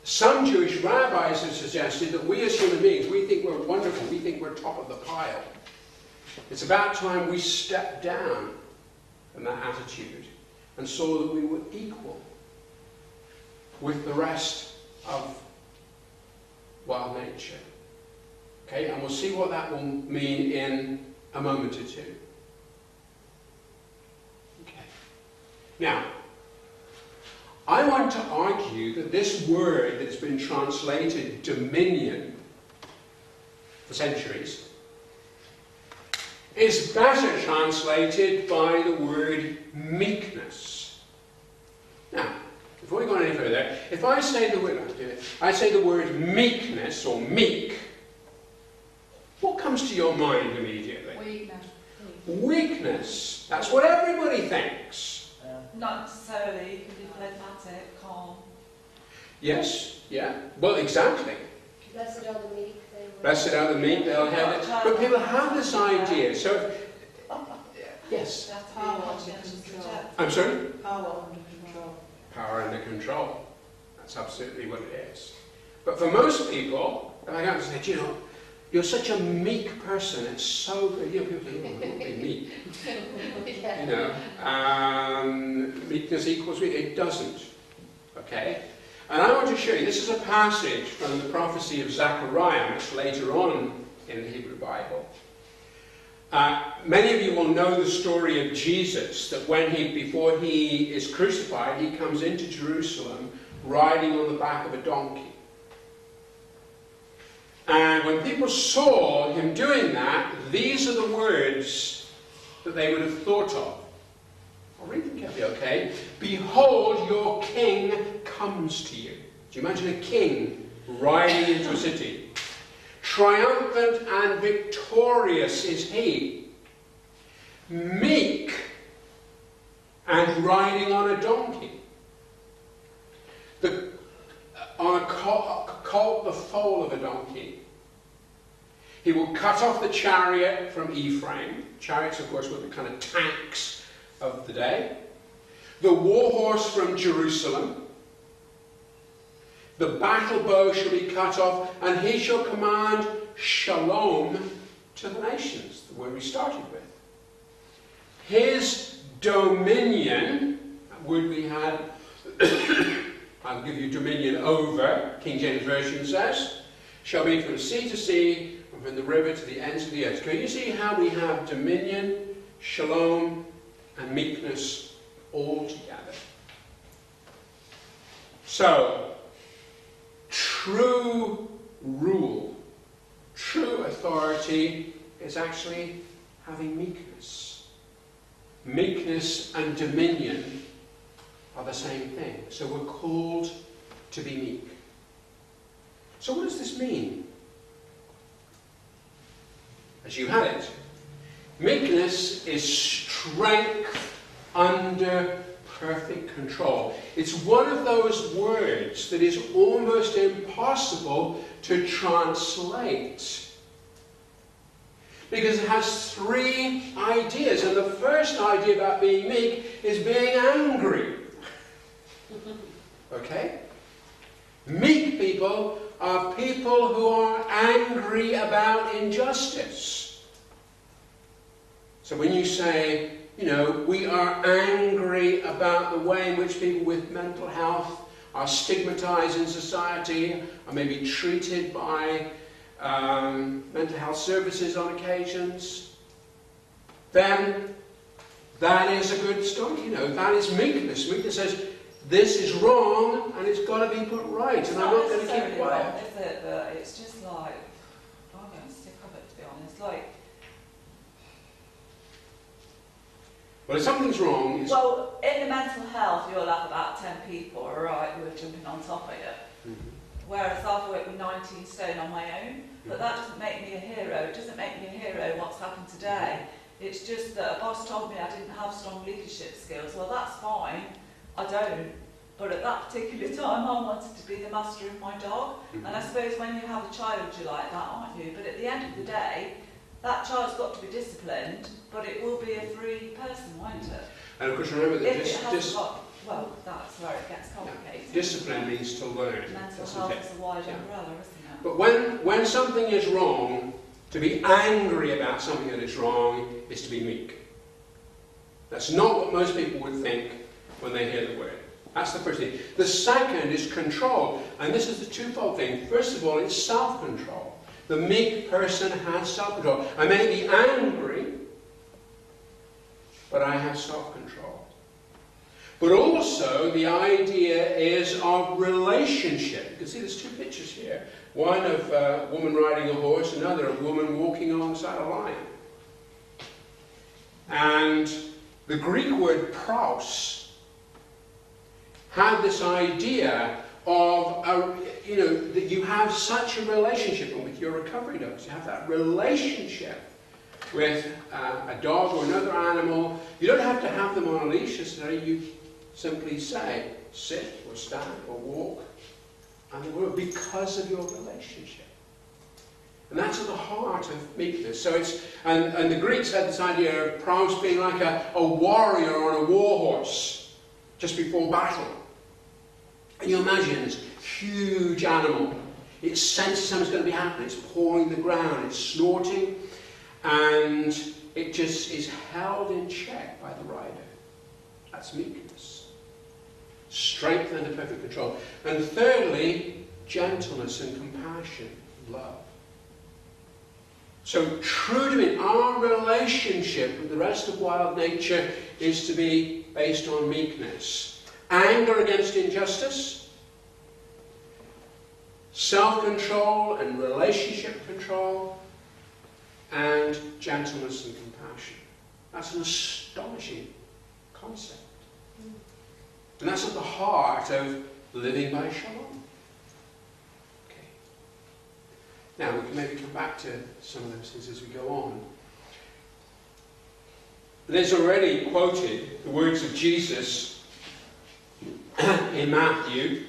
some Jewish rabbis have suggested that we as human beings, we think we're wonderful, we think we're top of the pile. It's about time we stepped down from that attitude and saw that we were equal with the rest of wild nature. Okay, and we'll see what that will mean in a moment or two. Okay. Now, I want to argue that this word that's been translated dominion for centuries is better translated by the word meekness. Now, before we go any further, if I say the word meekness or meek, what comes to your mind immediately? Weakness. Weakness. That's what everybody thinks. Not necessarily. You can be phlegmatic, calm. Yes, yeah. Well, exactly. Blessed are the meek. Blessed are the meek, they'll have it. But people have this idea. So, yes. Power under control. I'm sorry? Power under control. Power under control. That's absolutely what it is. But for most people, I come and say, you know, you're such a meek person. It's so good. You know, people say, oh, don't be meek. Yeah. You know, meekness equals weak. It doesn't. Okay? And I want to show you, this is a passage from the prophecy of Zechariah, much later on in the Hebrew Bible. Many of you will know the story of Jesus, that before he is crucified, he comes into Jerusalem riding on the back of a donkey. And when people saw him doing that, these are the words that they would have thought of. I'll read them carefully, okay? Behold, your king comes to you. Do you imagine a king riding into a city? Triumphant and victorious is he, meek and riding on a donkey, on a colt, the foal of a donkey. He will cut off the chariot from Ephraim. Chariots, of course, were the kind of tanks of the day. The war horse from Jerusalem. The battle bow shall be cut off, and he shall command shalom to the nations, the word we started with. His dominion, that word we had, I'll give you dominion over, King James Version says, shall be from sea to sea, and from the river to the ends of the earth. Can you see how we have dominion, shalom, and meekness all together? So, true rule, true authority is actually having meekness. Meekness and dominion are the same thing. So we're called to be meek. So what does this mean? As you had it, meekness is strength under perfect control. It's one of those words that is almost impossible to translate, because it has three ideas. And the first idea about being meek is being angry. Okay? Meek people are people who are angry about injustice. So when you say, we are angry about the way in which people with mental health are stigmatized in society, are maybe treated by mental health services on occasions, then that is a good story. That is meekness. Meekness says, this is wrong and it's got to be put right, and I'm not going to keep quiet. Wrong, is it? But it's just like, I'm getting sick of it, to be honest. Well, if something's wrong... Well, in the mental health, you'll have about 10 people, all right, who are jumping on top of you. Mm-hmm. Whereas I've worked with 19 stone on my own. But that doesn't make me a hero. It doesn't make me a hero what's happened today. It's just that a boss told me I didn't have strong leadership skills. Well, that's fine. I don't. But at that particular time, I wanted to be the master of my dog. Mm-hmm. And I suppose when you have a child, you're like that, aren't you? But at the end of the day, that child's got to be disciplined, but it will be a free person, won't it? And of course, remember that well, that's where it gets complicated. Yeah. Discipline means to learn. Mental health is a wide umbrella, isn't it? But when something is wrong, to be angry about something that is wrong is to be meek. That's not what most people would think when they hear the word. That's the first thing. The second is control. And this is the twofold thing. First of all, it's self-control. The meek person has self-control. I may be angry, but I have self-control. But also, the idea is of relationship. You can see there's two pictures here. One of a woman riding a horse, another of a woman walking alongside a lion. And the Greek word praus had this idea of, that you have such a relationship, and with your recovery dogs, you have that relationship with a dog or another animal. You don't have to have them on a leash necessarily. You simply say, sit or stand or walk, and they will, because of your relationship. And that's at the heart of meekness. So it's, and the Greeks had this idea of praus being like a warrior on a war horse just before battle. And you imagine this huge animal. It senses something's going to be happening. It's pawing the ground. It's snorting. And it just is held in check by the rider. That's meekness. strength under perfect control. And thirdly, gentleness and compassion, love. So true to me, our relationship with the rest of wild nature is to be based on meekness. Anger against injustice, self-control and relationship control, and gentleness and compassion. That's an astonishing concept. And that's at the heart of living by shalom. Okay. Now, we can maybe come back to some of those things as we go on. There's already quoted the words of Jesus in Matthew,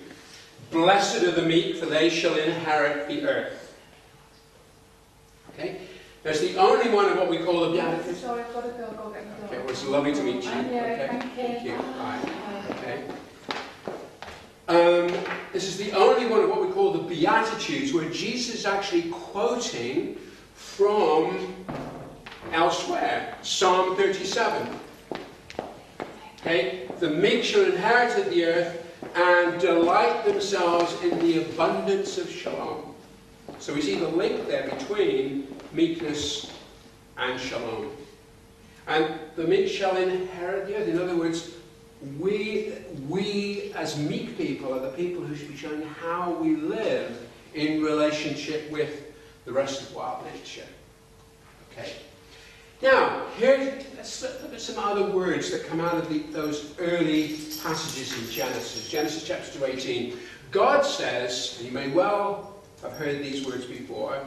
"Blessed are the meek, for they shall inherit the earth." Okay? There's the only one of what we call the Beatitudes. Sorry, I've got to go. I've got to get my Okay, dog. well, it's lovely to meet you. I know, Okay, thank you. Bye. Okay. This is the only one of what we call the Beatitudes, where Jesus is actually quoting from elsewhere, Psalm 37. Okay, the meek shall inherit the earth and delight themselves in the abundance of shalom. So we see the link there between meekness and shalom. And the meek shall inherit the earth. In other words, we as meek people are the people who should be showing how we live in relationship with the rest of wild nature. Okay. Now, let's look at some other words that come out of those early passages in Genesis. Genesis chapter 2:18. God says, and you may well have heard these words before,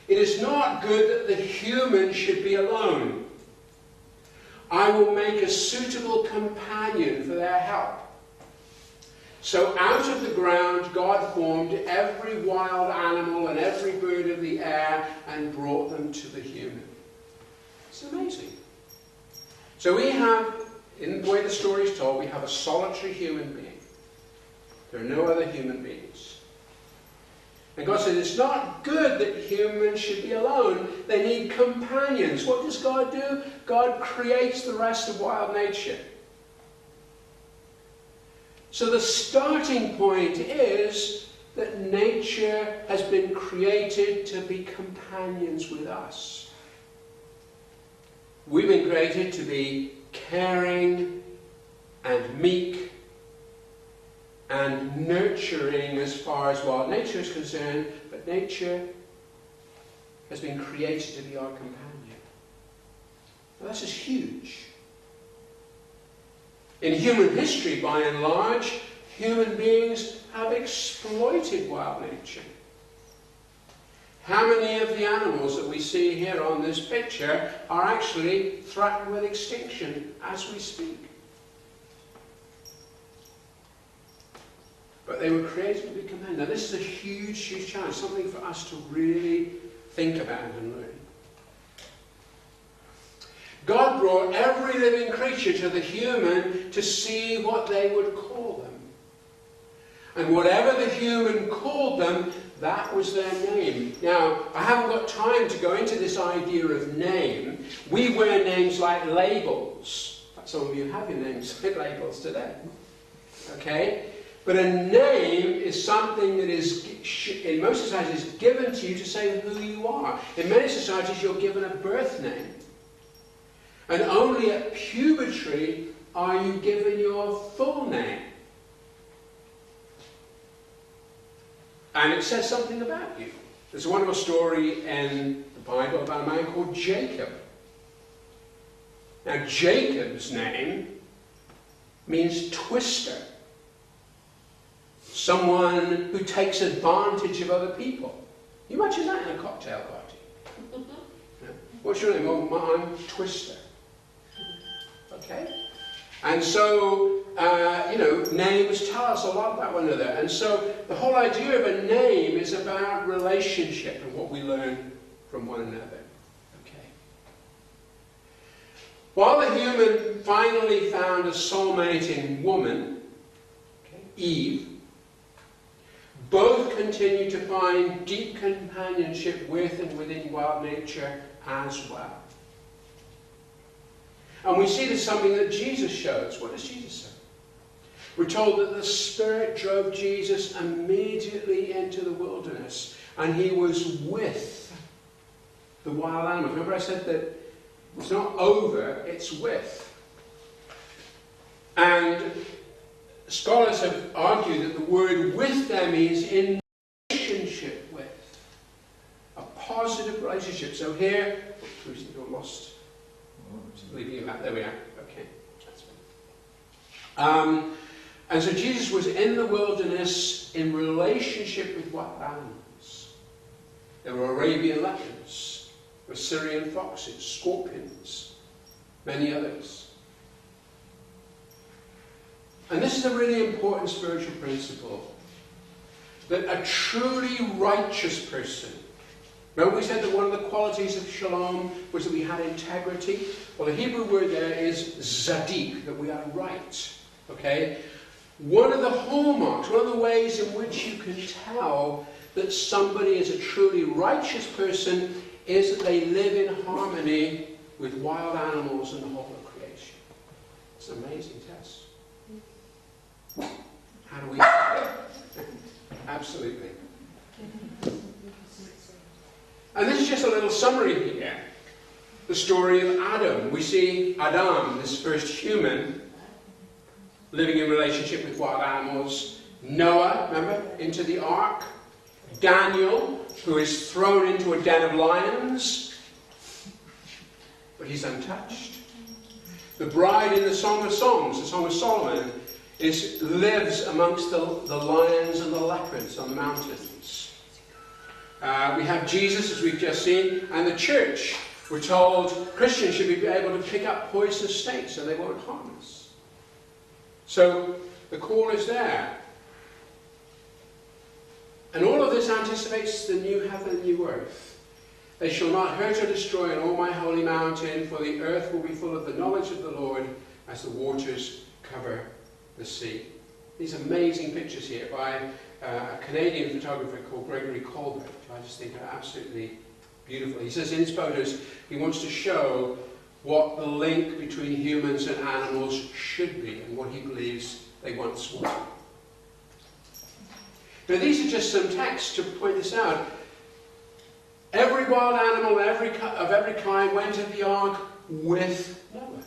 "It is not good that the human should be alone. I will make a suitable companion for their help." So out of the ground God formed every wild animal and every bird of the air and brought them to the human. It's amazing. So we have, in the way the story is told, we have a solitary human being. There are no other human beings. And God said, it's not good that humans should be alone. They need companions. What does God do? God creates the rest of wild nature. So the starting point is that nature has been created to be companions with us. We've been created to be caring and meek and nurturing as far as wild nature is concerned, but nature has been created to be our companion. Now, this is huge. In human history, by and large, human beings have exploited wild nature. How many of the animals that we see here on this picture are actually threatened with extinction as we speak? But they were created to be companions. Now this is a huge, huge challenge, something for us to really think about and learn. God brought every living creature to the human to see what they would call them. And whatever the human called them, that was their name. Now, I haven't got time to go into this idea of name. We wear names like labels. In fact, some of you have your names like labels today. Okay? But a name is something that is, in most societies, given to you to say who you are. In many societies, you're given a birth name. And only at puberty are you given your full name. And it says something about you. There's a wonderful story in the Bible about a man called Jacob. Now, Jacob's name means twister. Someone who takes advantage of other people. You imagine that in a cocktail party. Yeah. What's your name? Well, I'm Twister. Okay? And so, names tell us a lot about one another. And so, the whole idea of a name is about relationship and what we learn from one another. Okay? While the human finally found a soulmate in woman, Eve, both continue to find deep companionship with and within wild nature as well. And we see this something that Jesus shows. What does Jesus say? We're told that the Spirit drove Jesus immediately into the wilderness, and he was with the wild animals. Remember I said that it's not over, it's with. And scholars have argued that the word with them is in relationship with. A positive relationship. So here, we got lost. Leaving you out. There we are. Okay. That's fine. And so Jesus was in the wilderness in relationship with wild animals. There were Arabian leopards, there were Syrian foxes, scorpions, many others. And this is a really important spiritual principle, that a truly righteous person, remember we said that one of the qualities of shalom was that we had integrity? Well, the Hebrew word there is zadik, that we are right. Okay? One of the hallmarks, one of the ways in which you can tell that somebody is a truly righteous person is that they live in harmony with wild animals and the whole of creation. It's an amazing test. How do we... Absolutely. And this is just a little summary here. The story of Adam. We see Adam, this first human, living in relationship with wild animals. Noah, remember, into the ark. Daniel, who is thrown into a den of lions, but he's untouched. The bride in the Song of Songs, the Song of Solomon, lives amongst the lions and the leopards on the mountains. We have Jesus, as we've just seen, and the church. We're told Christians should be able to pick up poisonous snakes and they won't harm us. So the call is there. And all of this anticipates the new heaven and new earth. They shall not hurt or destroy on all my holy mountain, for the earth will be full of the knowledge of the Lord as the waters cover the sea. These amazing pictures here by a Canadian photographer called Gregory Colbert, who I just think are absolutely beautiful. He says in his photos he wants to show what the link between humans and animals should be and what he believes they once were. Now these are just some texts to point this out. Every wild animal of every kind went to the ark with Noah.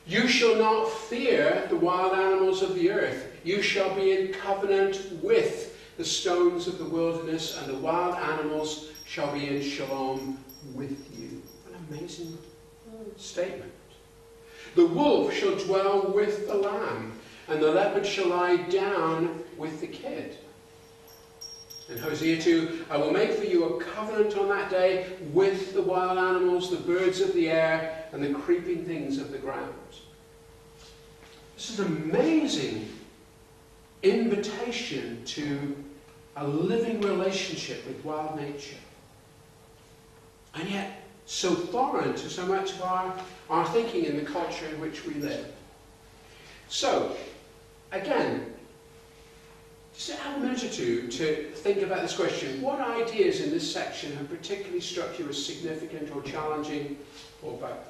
You shall not fear the wild animals of the earth. You shall be in covenant with the stones of the wilderness, and the wild animals shall be in shalom with you. An amazing statement. The wolf shall dwell with the lamb, and the leopard shall lie down with the kid. In Hosea 2, I will make for you a covenant on that day with the wild animals, the birds of the air, and the creeping things of the ground. This is an amazing invitation to a living relationship with wild nature. And yet, so foreign to so much of our thinking in the culture in which we live. So, again, just have a minute or two to think about this question. What ideas in this section have particularly struck you as significant or challenging, or both?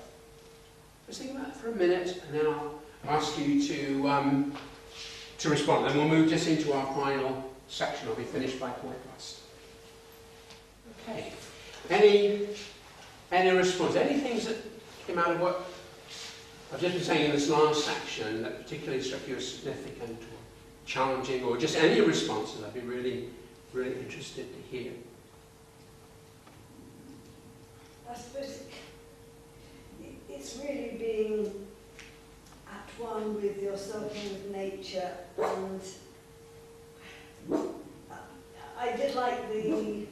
Just think about it for a minute, and then I'll ask you to respond. Then we'll move just into our final section. I'll be finished by 1:15. Okay. Any response? Any things that came out of what I've just been saying in this last section that particularly struck you as significant or challenging, or just any responses? I'd be really, really interested to hear. I suppose it's really being at one with yourself and with nature, and I did like the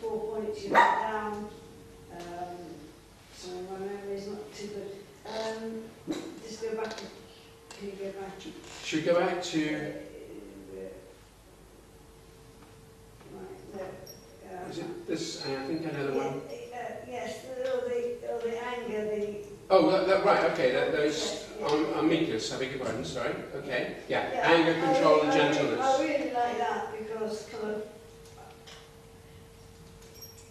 4 points you put down. So my memory's not too good. Just go back. Can you go back? Should we go back to... Is it this? I think I know the one. Yes, all the anger, Oh, right, okay, those amicus, I beg your pardon, sorry. Okay, yeah, anger, control, and gentleness. I really like that because kind of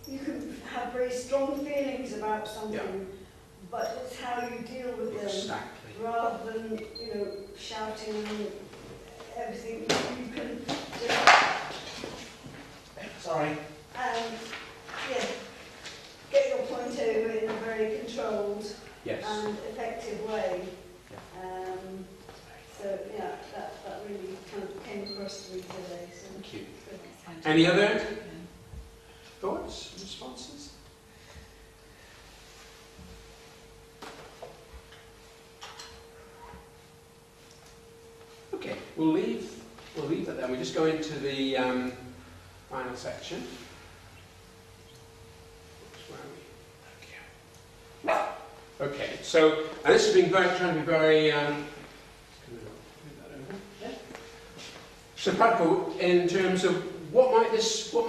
you can have very strong feelings about something, but it's how you deal with them. Exactly. rather than, you know, shouting and everything, you can just, Sorry. yeah, get your point over in a very controlled Yes. and effective way. So yeah, that really kind of came across to me today. So Thank you. good. Any other thoughts, responses? Okay, we'll leave it then. We just go into the final section. Where are we? Okay, so and this has been trying to be very so practical in terms of what might this look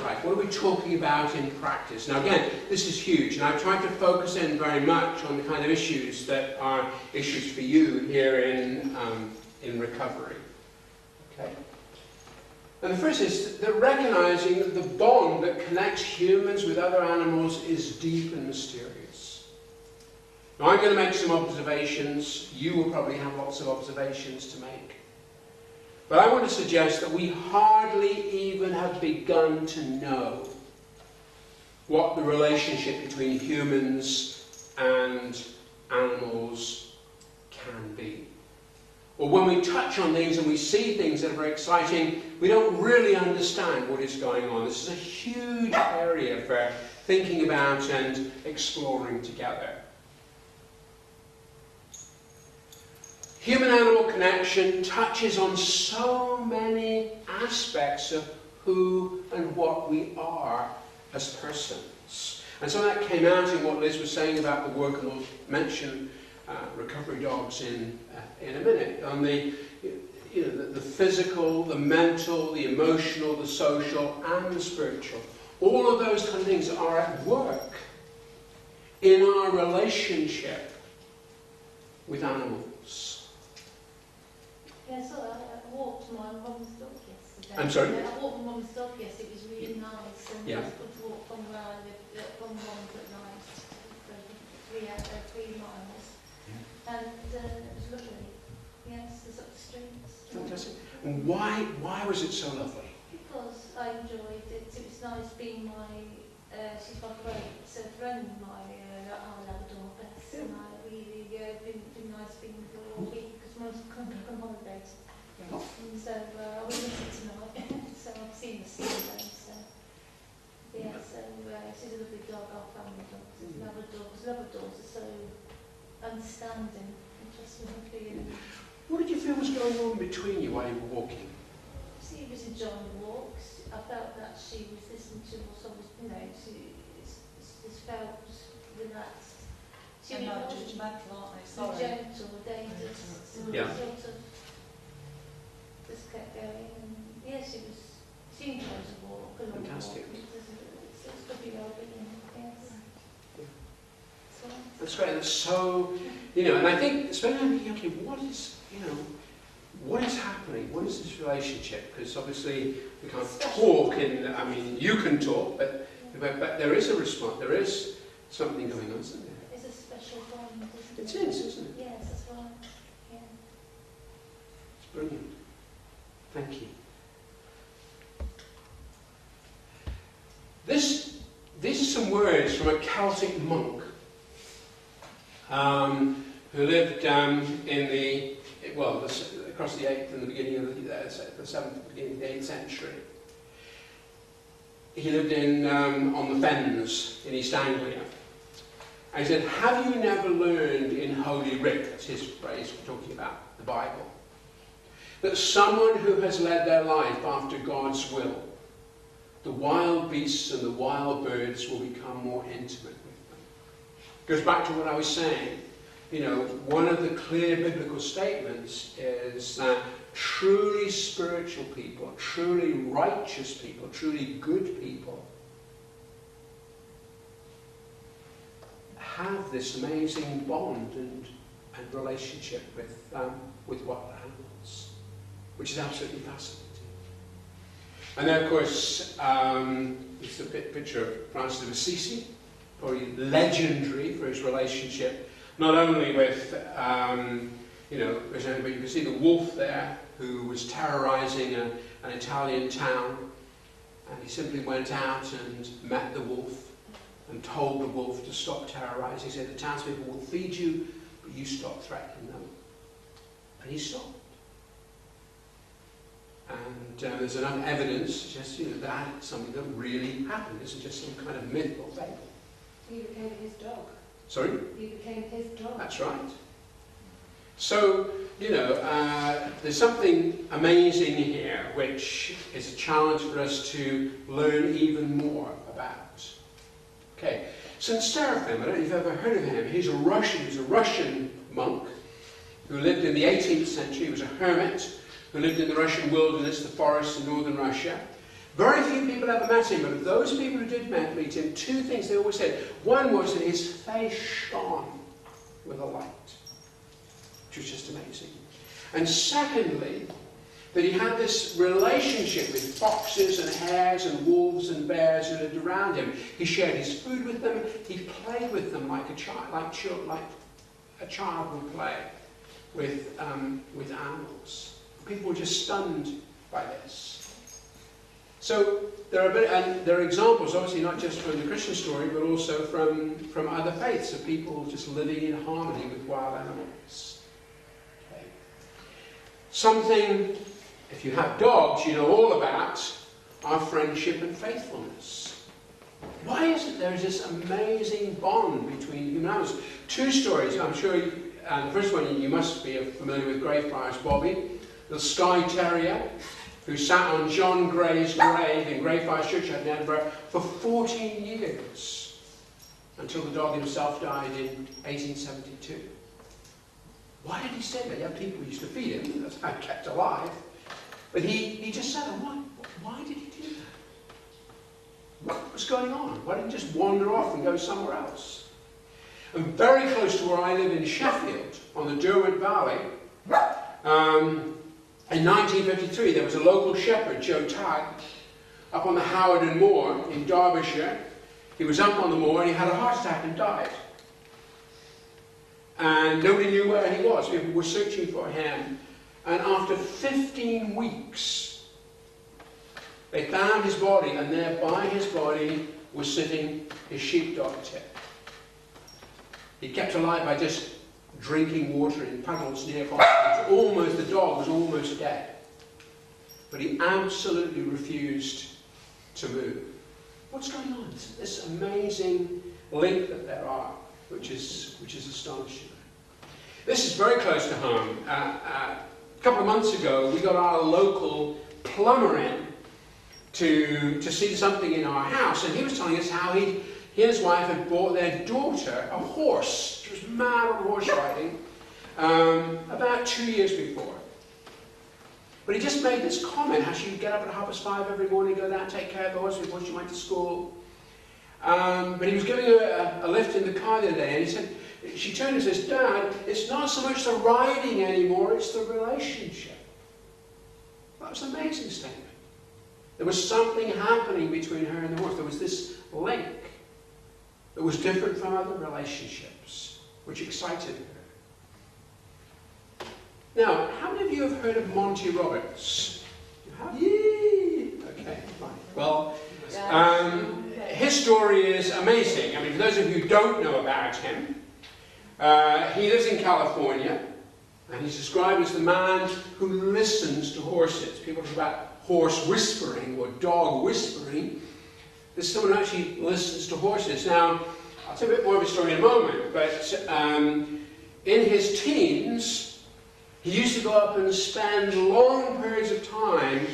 like? What are we talking about in practice? Now again, this is huge, and I've tried to focus in very much on the kind of issues that are issues for you here in recovery. Okay. And the first is that recognizing that the bond that connects humans with other animals is deep and mysterious. Now I'm going to make some observations. You will probably have lots of observations to make. But I want to suggest that we hardly even have begun to know what the relationship between humans and animals can be. Or when we touch on things and we see things that are very exciting, we don't really understand what is going on. This is a huge area for thinking about and exploring together. Human-animal connection touches on so many aspects of who and what we are as persons. And so that came out in what Liz was saying about the work, and we'll mention recovery dogs in a minute, on the physical, the mental, the emotional, the social, and the spiritual. All of those kind of things are at work in our relationship with animals. Yeah, so I walked my mum's dog yesterday. I'm sorry? I walked my mum's dog yesterday. It was really nice. And Yeah. it was good to walk from where I lived, from mum's at night, for 3 miles. Yeah. And it was lovely. Yes, there's up the streets. Fantastic. And why was it so lovely? Because I enjoyed it. It was nice being she's my great friend of mine, our Labrador Bess, and I really been nice being with her all week because most come back on holidays. Oh. And so I will miss it tonight. So I've seen the them. So yeah, so she's a lovely dog, our family dog. It's Labradors. Labradors are so understanding and trustworthy. What did you feel was going on between you while you were walking? She was enjoying the walks. I felt that she was listening to us. She just felt relaxed. She They're not was judgmental, aren't they? so Sorry. gentle. They just Yeah. sort of just kept going. And yeah, she enjoys a walk. A long Fantastic. walk. It's good to be well-being. Yes. So, That's great. That's so, and I think, especially I'm thinking, okay, what is happening? What is this relationship? Because obviously we can't talk, you can talk, but there is a response. There is something going on, isn't there? it's a special bond, isn't It it? is, isn't it? Yes, that's right. Yeah. It's brilliant. Thank you. These are some words from a Celtic monk who lived across the 8th and the beginning of the 7th, beginning of the 8th century. He lived on the Fens in East Anglia. And he said, "Have you never learned in Holy Writ," that's his phrase for talking about the Bible, "that someone who has led their life after God's will, the wild beasts and the wild birds will become more intimate with them?" Goes back to what I was saying. One of the clear biblical statements is that truly spiritual people, truly righteous people, truly good people have this amazing bond and relationship with wild animals, which is absolutely fascinating. And then, of course, it's a picture of Francis of Assisi, probably legendary for his relationship not only with, you know, but you can see the wolf there who was terrorising an Italian town, and he simply went out and met the wolf and told the wolf to stop terrorising. He said, the townspeople will feed you, but you stop threatening them. And he stopped. And there's enough evidence, just, you know, that's something that really happened. This is just some kind of myth or fable. He became his dog. Sorry? He became his dog. That's right. So, you know, there's something amazing here which is a challenge for us to learn even more about. Okay, so Seraphim, I don't know if you've ever heard of him. He's a Russian monk who lived in the 18th century. He was a hermit who lived in the Russian wilderness, the forests in northern Russia. Very few people ever met him, but of those people who did meet him, two things they always said. One was that his face shone with a light, which was just amazing. And secondly, that he had this relationship with foxes and hares and wolves and bears who lived around him. He shared his food with them. He played with them like a child, like a child would play with animals. People were just stunned by this. So there are examples, obviously not just from the Christian story, but also from other faiths of people just living in harmony with wild animals. Okay. Something, if you have dogs, you know all about our friendship and faithfulness. Why is it there is this amazing bond between human animals? Two stories, I'm sure. The first one you must be familiar with, Greyfriars Bobby, the Skye Terrier, who sat on John Gray's grave in Greyfriars Churchyard in Edinburgh for 14 years, until the dog himself died in 1872. Why did he stay there? Yeah, people used to feed him, that's how he kept alive. But he just sat on, why did he do that? What was going on? Why didn't he just wander off and go somewhere else? And very close to where I live in Sheffield, on the Derwent Valley, in 1953, there was a local shepherd, Joe Tagg, up on the Howard Moor in Derbyshire. He was up on the moor and he had a heart attack and died. And nobody knew where he was. People were searching for him. And after 15 weeks, they found his body, and there by his body was sitting his sheepdog Tip. He kept alive by just drinking water in puddles nearby. The dog was almost dead. But he absolutely refused to move. What's going on? This amazing link that there are, which is astonishing. This is very close to home. A couple of months ago, we got our local plumber in to see something in our house, and he was telling us how he and his wife had bought their daughter a horse. She was mad on horse riding about 2 years before. But he just made this comment, how she would get up at 5:30 every morning, go down and take care of the horse before she went to school. But he was giving her a lift in the car the other day, and he said, she turned and says, Dad, it's not so much the riding anymore, it's the relationship. That was an amazing statement. There was something happening between her and the horse. There was this link that was different from other relationships, which excited her. Now, how many of you have heard of Monty Roberts? You have? Yay! Okay, fine. Well, his story is amazing. I mean, for those of you who don't know about him, he lives in California, and he's described as the man who listens to horses. People talk about horse whispering or dog whispering. This is someone who actually listens to horses. Now, I'll tell you a bit more of his story in a moment, but in his teens, he used to go up and spend long periods of time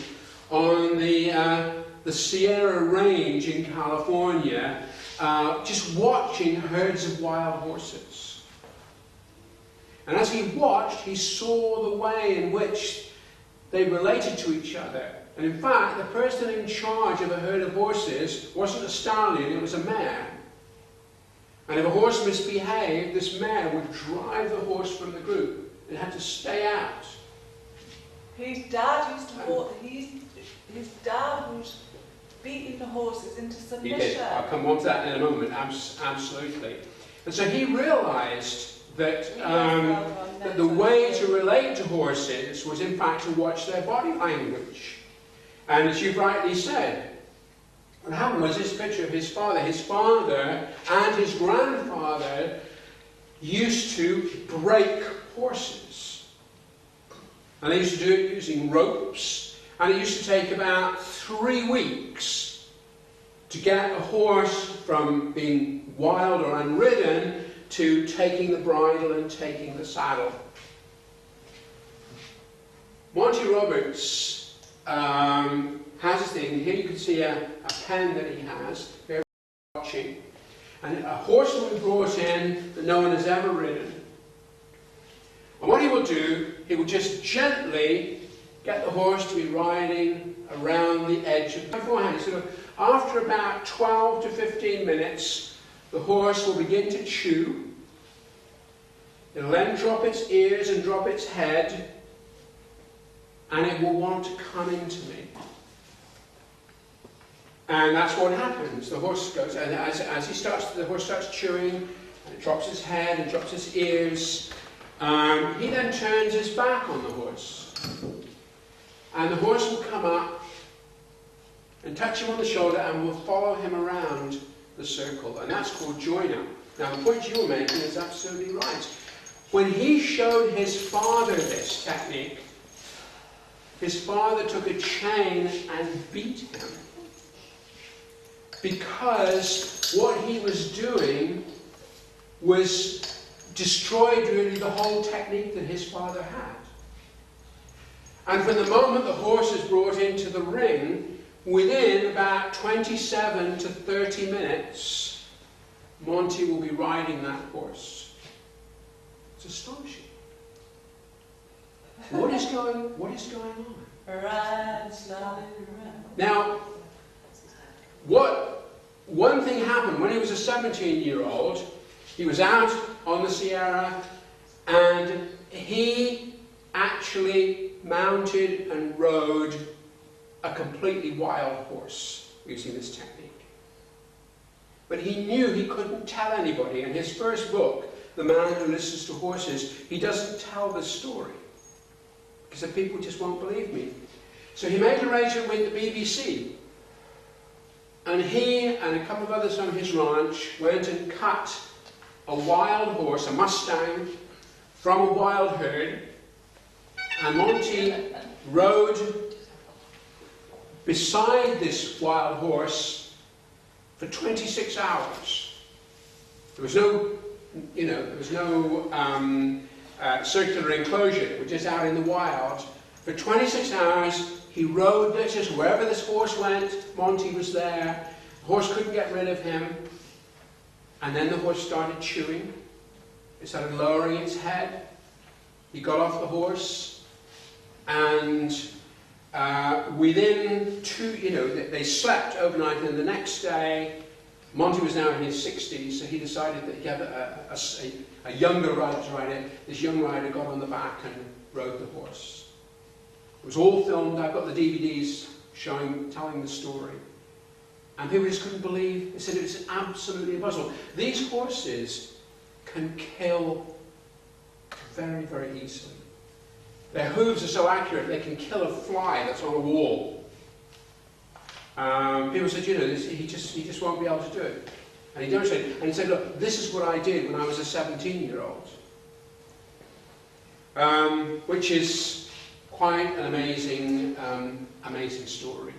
on the Sierra Range in California, just watching herds of wild horses. And as he watched, he saw the way in which they related to each other. And in fact, the person in charge of a herd of horses wasn't a stallion, it was a mare. And if a horse misbehaved, this mare would drive the horse from the group. It had to stay out. His dad used to his dad was beating the horses into submission. He did. I'll come on to that in a moment. Absolutely. And so he realised that the way to relate to horses was in fact to watch their body language. And as you've rightly said, what happened was this picture of his father and his grandfather used to break horses. And they used to do it using ropes, and it used to take about 3 weeks to get a horse from being wild or unridden to taking the bridle and taking the saddle. Monty Roberts has a thing. Here you can see a pen that he has. They're watching. And a horse will be brought in that no one has ever ridden. And what he will do, he will just gently get the horse to be riding around the edge of beforehand. So after about 12 to 15 minutes, the horse will begin to chew. It'll then drop its ears and drop its head, and it will want to come into me. And that's what happens. The horse goes, and the horse starts chewing, and it drops its head and drops its ears. He then turns his back on the horse, and the horse will come up and touch him on the shoulder and will follow him around the circle, and that's called join up. Now the point you were making is absolutely right. When he showed his father this technique, his father took a chain and beat him, because what he was doing was destroyed really the whole technique that his father had. And from the moment the horse is brought into the ring, within about 27 to 30 minutes, Monty will be riding that horse. It's astonishing. What is going on? Ride, slowly ride. Now, one thing happened when he was a 17-year-old. He was out on the Sierra, and he actually mounted and rode a completely wild horse using this technique. But he knew he couldn't tell anybody. In his first book, The Man Who Listens to Horses, he doesn't tell the story, because the people just won't believe me. So he made an arrangement with the BBC, and he and a couple of others on his ranch went and cut a wild horse, a Mustang, from a wild herd, and Monty rode beside this wild horse for 26 hours. There was no, circular enclosure. It was just out in the wild. For 26 hours, he rode just wherever this horse went, Monty was there. The horse couldn't get rid of him. And then the horse started chewing. It started lowering its head. He got off the horse, and within they slept overnight, and the next day, Monty was now in his 60s, so he decided that he had a younger rider to ride it. This young rider got on the back and rode the horse. It was all filmed. I've got the DVDs telling the story. And people just couldn't believe. They said it was absolutely impossible. These horses can kill very, very easily. Their hooves are so accurate, they can kill a fly that's on a wall. People said, he just won't be able to do it. And he demonstrated. And he said, look, this is what I did when I was a 17-year-old. Which is quite an amazing story.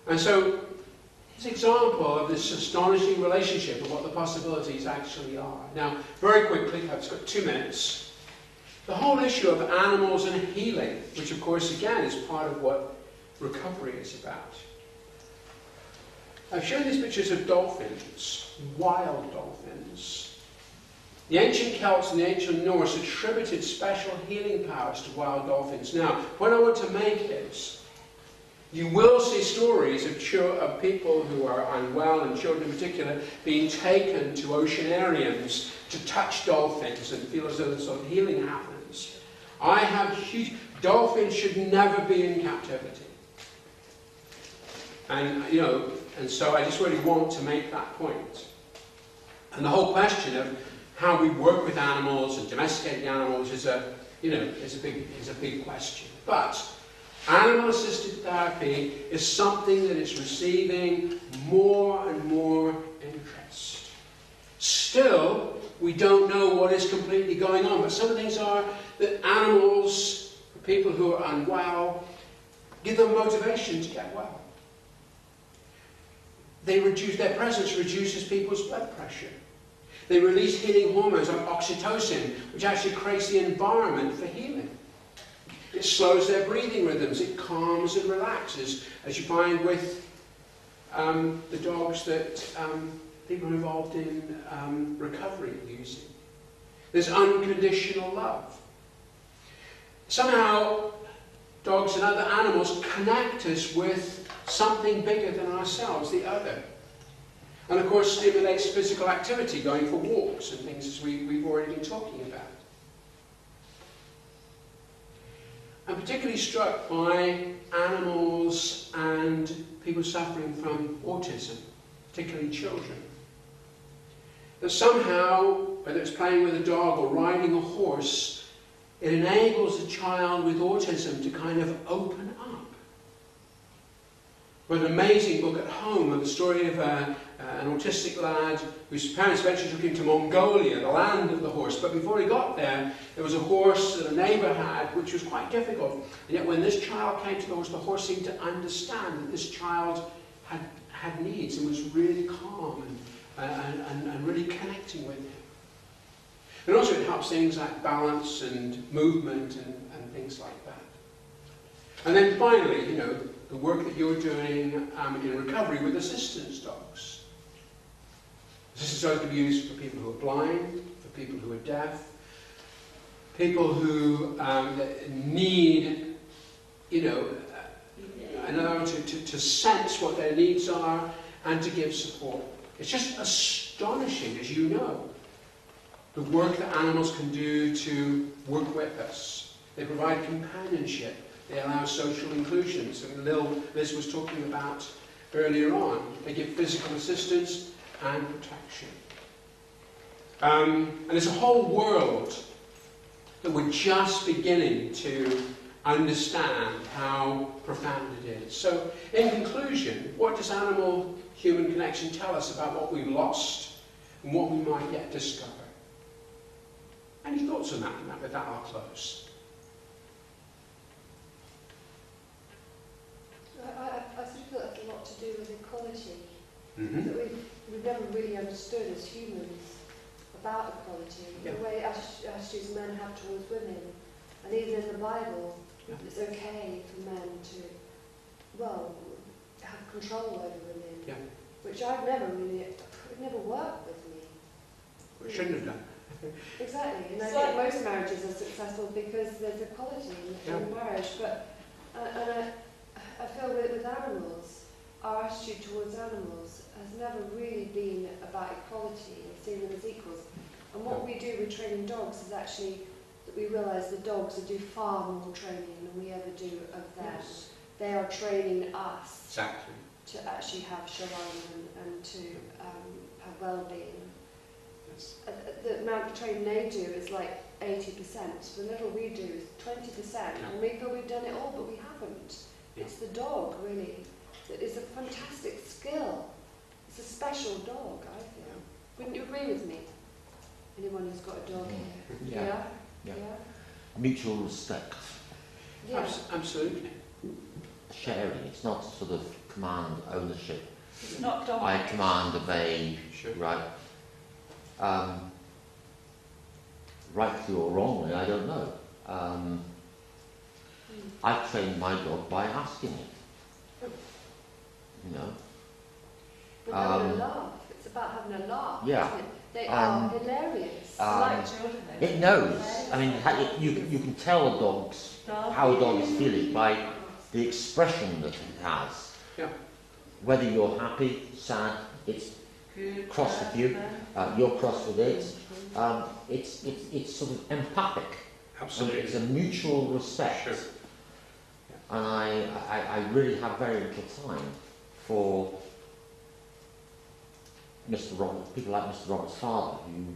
And so, it's an example of this astonishing relationship of what the possibilities actually are. Now, very quickly, I've just got 2 minutes. The whole issue of animals and healing, which of course, again, is part of what recovery is about. I've shown these pictures of dolphins, wild dolphins. The ancient Celts and the ancient Norse attributed special healing powers to wild dolphins. Now, what I want to make is, you will see stories of people who are unwell, and children in particular, being taken to oceanariums to touch dolphins and feel as though this sort of healing happens. Dolphins should never be in captivity. And so I just really want to make that point. And the whole question of how we work with animals and domesticating animals is a big question. But animal-assisted therapy is something that is receiving more and more interest. Still, we don't know what is completely going on, but some of the things are that animals, for people who are unwell, give them motivation to get well. Their presence reduces people's blood pressure. They release healing hormones like oxytocin, which actually creates the environment for healing. It slows their breathing rhythms. It calms and relaxes, as you find with the dogs that people involved in recovery are using. There's unconditional love. Somehow, dogs and other animals connect us with something bigger than ourselves, the other. And of course stimulates physical activity, going for walks and things as we've already been talking about. I'm particularly struck by animals and people suffering from autism, particularly children. That somehow, whether it's playing with a dog or riding a horse, it enables a child with autism to kind of open up. An amazing book at home of the story of an autistic lad whose parents eventually took him to Mongolia, the land of the horse. But before he got there, there was a horse that a neighbour had, which was quite difficult. And yet when this child came to the horse seemed to understand that this child had needs and was really calm and really connecting with him. And also it helps things like balance and movement and things like that. And then finally, the work that you're doing in recovery with assistance dogs. Assistance dogs can be used for people who are blind, for people who are deaf, people who need, to sense what their needs are and to give support. It's just astonishing, as you know, the work that animals can do to work with us. They provide companionship. They allow social inclusion, so Liz was talking about earlier on. They give physical assistance and protection. And there's a whole world that we're just beginning to understand how profound it is. So, in conclusion, what does animal-human connection tell us about what we've lost and what we might yet discover? Any thoughts on that? And with that, I'll close. I sort of feel it's a lot to do with equality. Mm-hmm. That we've never really understood as humans about equality, Yeah. the way attitudes men have towards women. And even in the Bible, it's okay for men to, have control over women. Yeah. Which it never worked with me. We shouldn't have done. Exactly, and I So- think most marriages are successful because there's equality in marriage, but I feel with animals, our attitude towards animals has never really been about equality and seeing them as equals. And what we do with training dogs is actually that we realise the dogs do far more training than we ever do of them. Yes. They are training us Exactly. to actually have shalom and to have well-being. Yes. The amount of training they do is like 80%. The little we do is 20%. And we feel we've done it all, but we haven't. Yeah. It's the dog, really, that is a fantastic skill. It's a special dog, I feel. Wouldn't you agree with me? Anyone who's got a dog here? Yeah. Mutual respect. Yeah. Absolutely. Sharing. It's not sort of command ownership. It's not I dominant. command, obey, Sure. right? Rightly or wrongly, I don't know. I trained my dog by asking it. But having a laugh. It's about having a laugh, Yeah. isn't it? They are hilarious. Like children, though. It knows. I mean, you can tell a dog's how a dog is feeling by the expression that it has. Yeah. Whether you're happy, sad, it's Good, cross with you, you're cross with it. It's sort of empathic. Absolutely. It's a mutual respect. Sure. And I really have very little time for people like Mr. Robert's father, who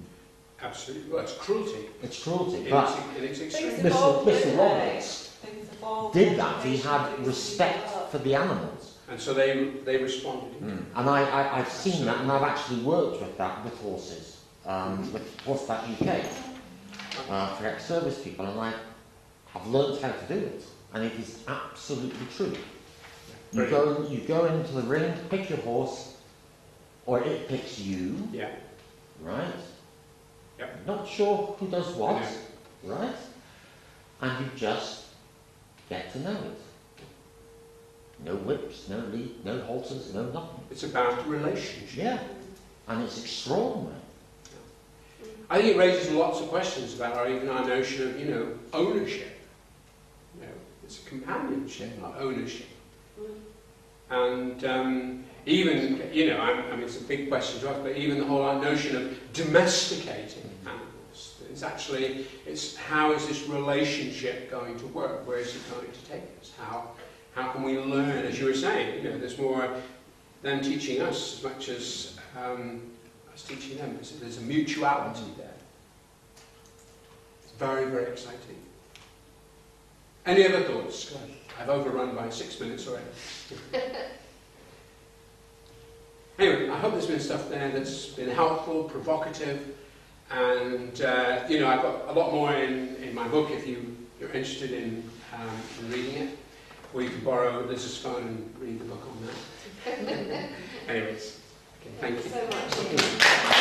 Absolutely. Well, it's cruelty. It's cruelty. In But its Things extreme. evolve, don't Mr. they? Roberts Things evolve, did that. He education had moves respect up. for the animals. And so they responded. And I've seen that, and I've actually worked with that with horses, with Horseback UK, for ex-service people, and I've learned how to do it, and it is absolutely true. You go into the ring, pick your horse, or it picks you, Yeah. right? Yep. Not sure who does what, I right? And you just get to know it. No whips, no lead, no halters, no nothing. It's about relationship. Yeah, and it's extraordinary. I think it raises lots of questions about even our notion of, ownership. It's a companionship, not ownership. And even, I mean, it's a big question to us, but even the whole notion of domesticating animals, it's how is this relationship going to work? Where is it going to take us? How can we learn, as you were saying, there's more them teaching us as much as us teaching them. There's a mutuality there. It's very, very exciting. Any other thoughts? I've overrun by 6 minutes already. Anyway, I hope there's been stuff there that's been helpful, provocative, and I've got a lot more in my book if you're interested in reading it. Or you can borrow Liz's phone and read the book on that. Anyways, okay, thank you. So much.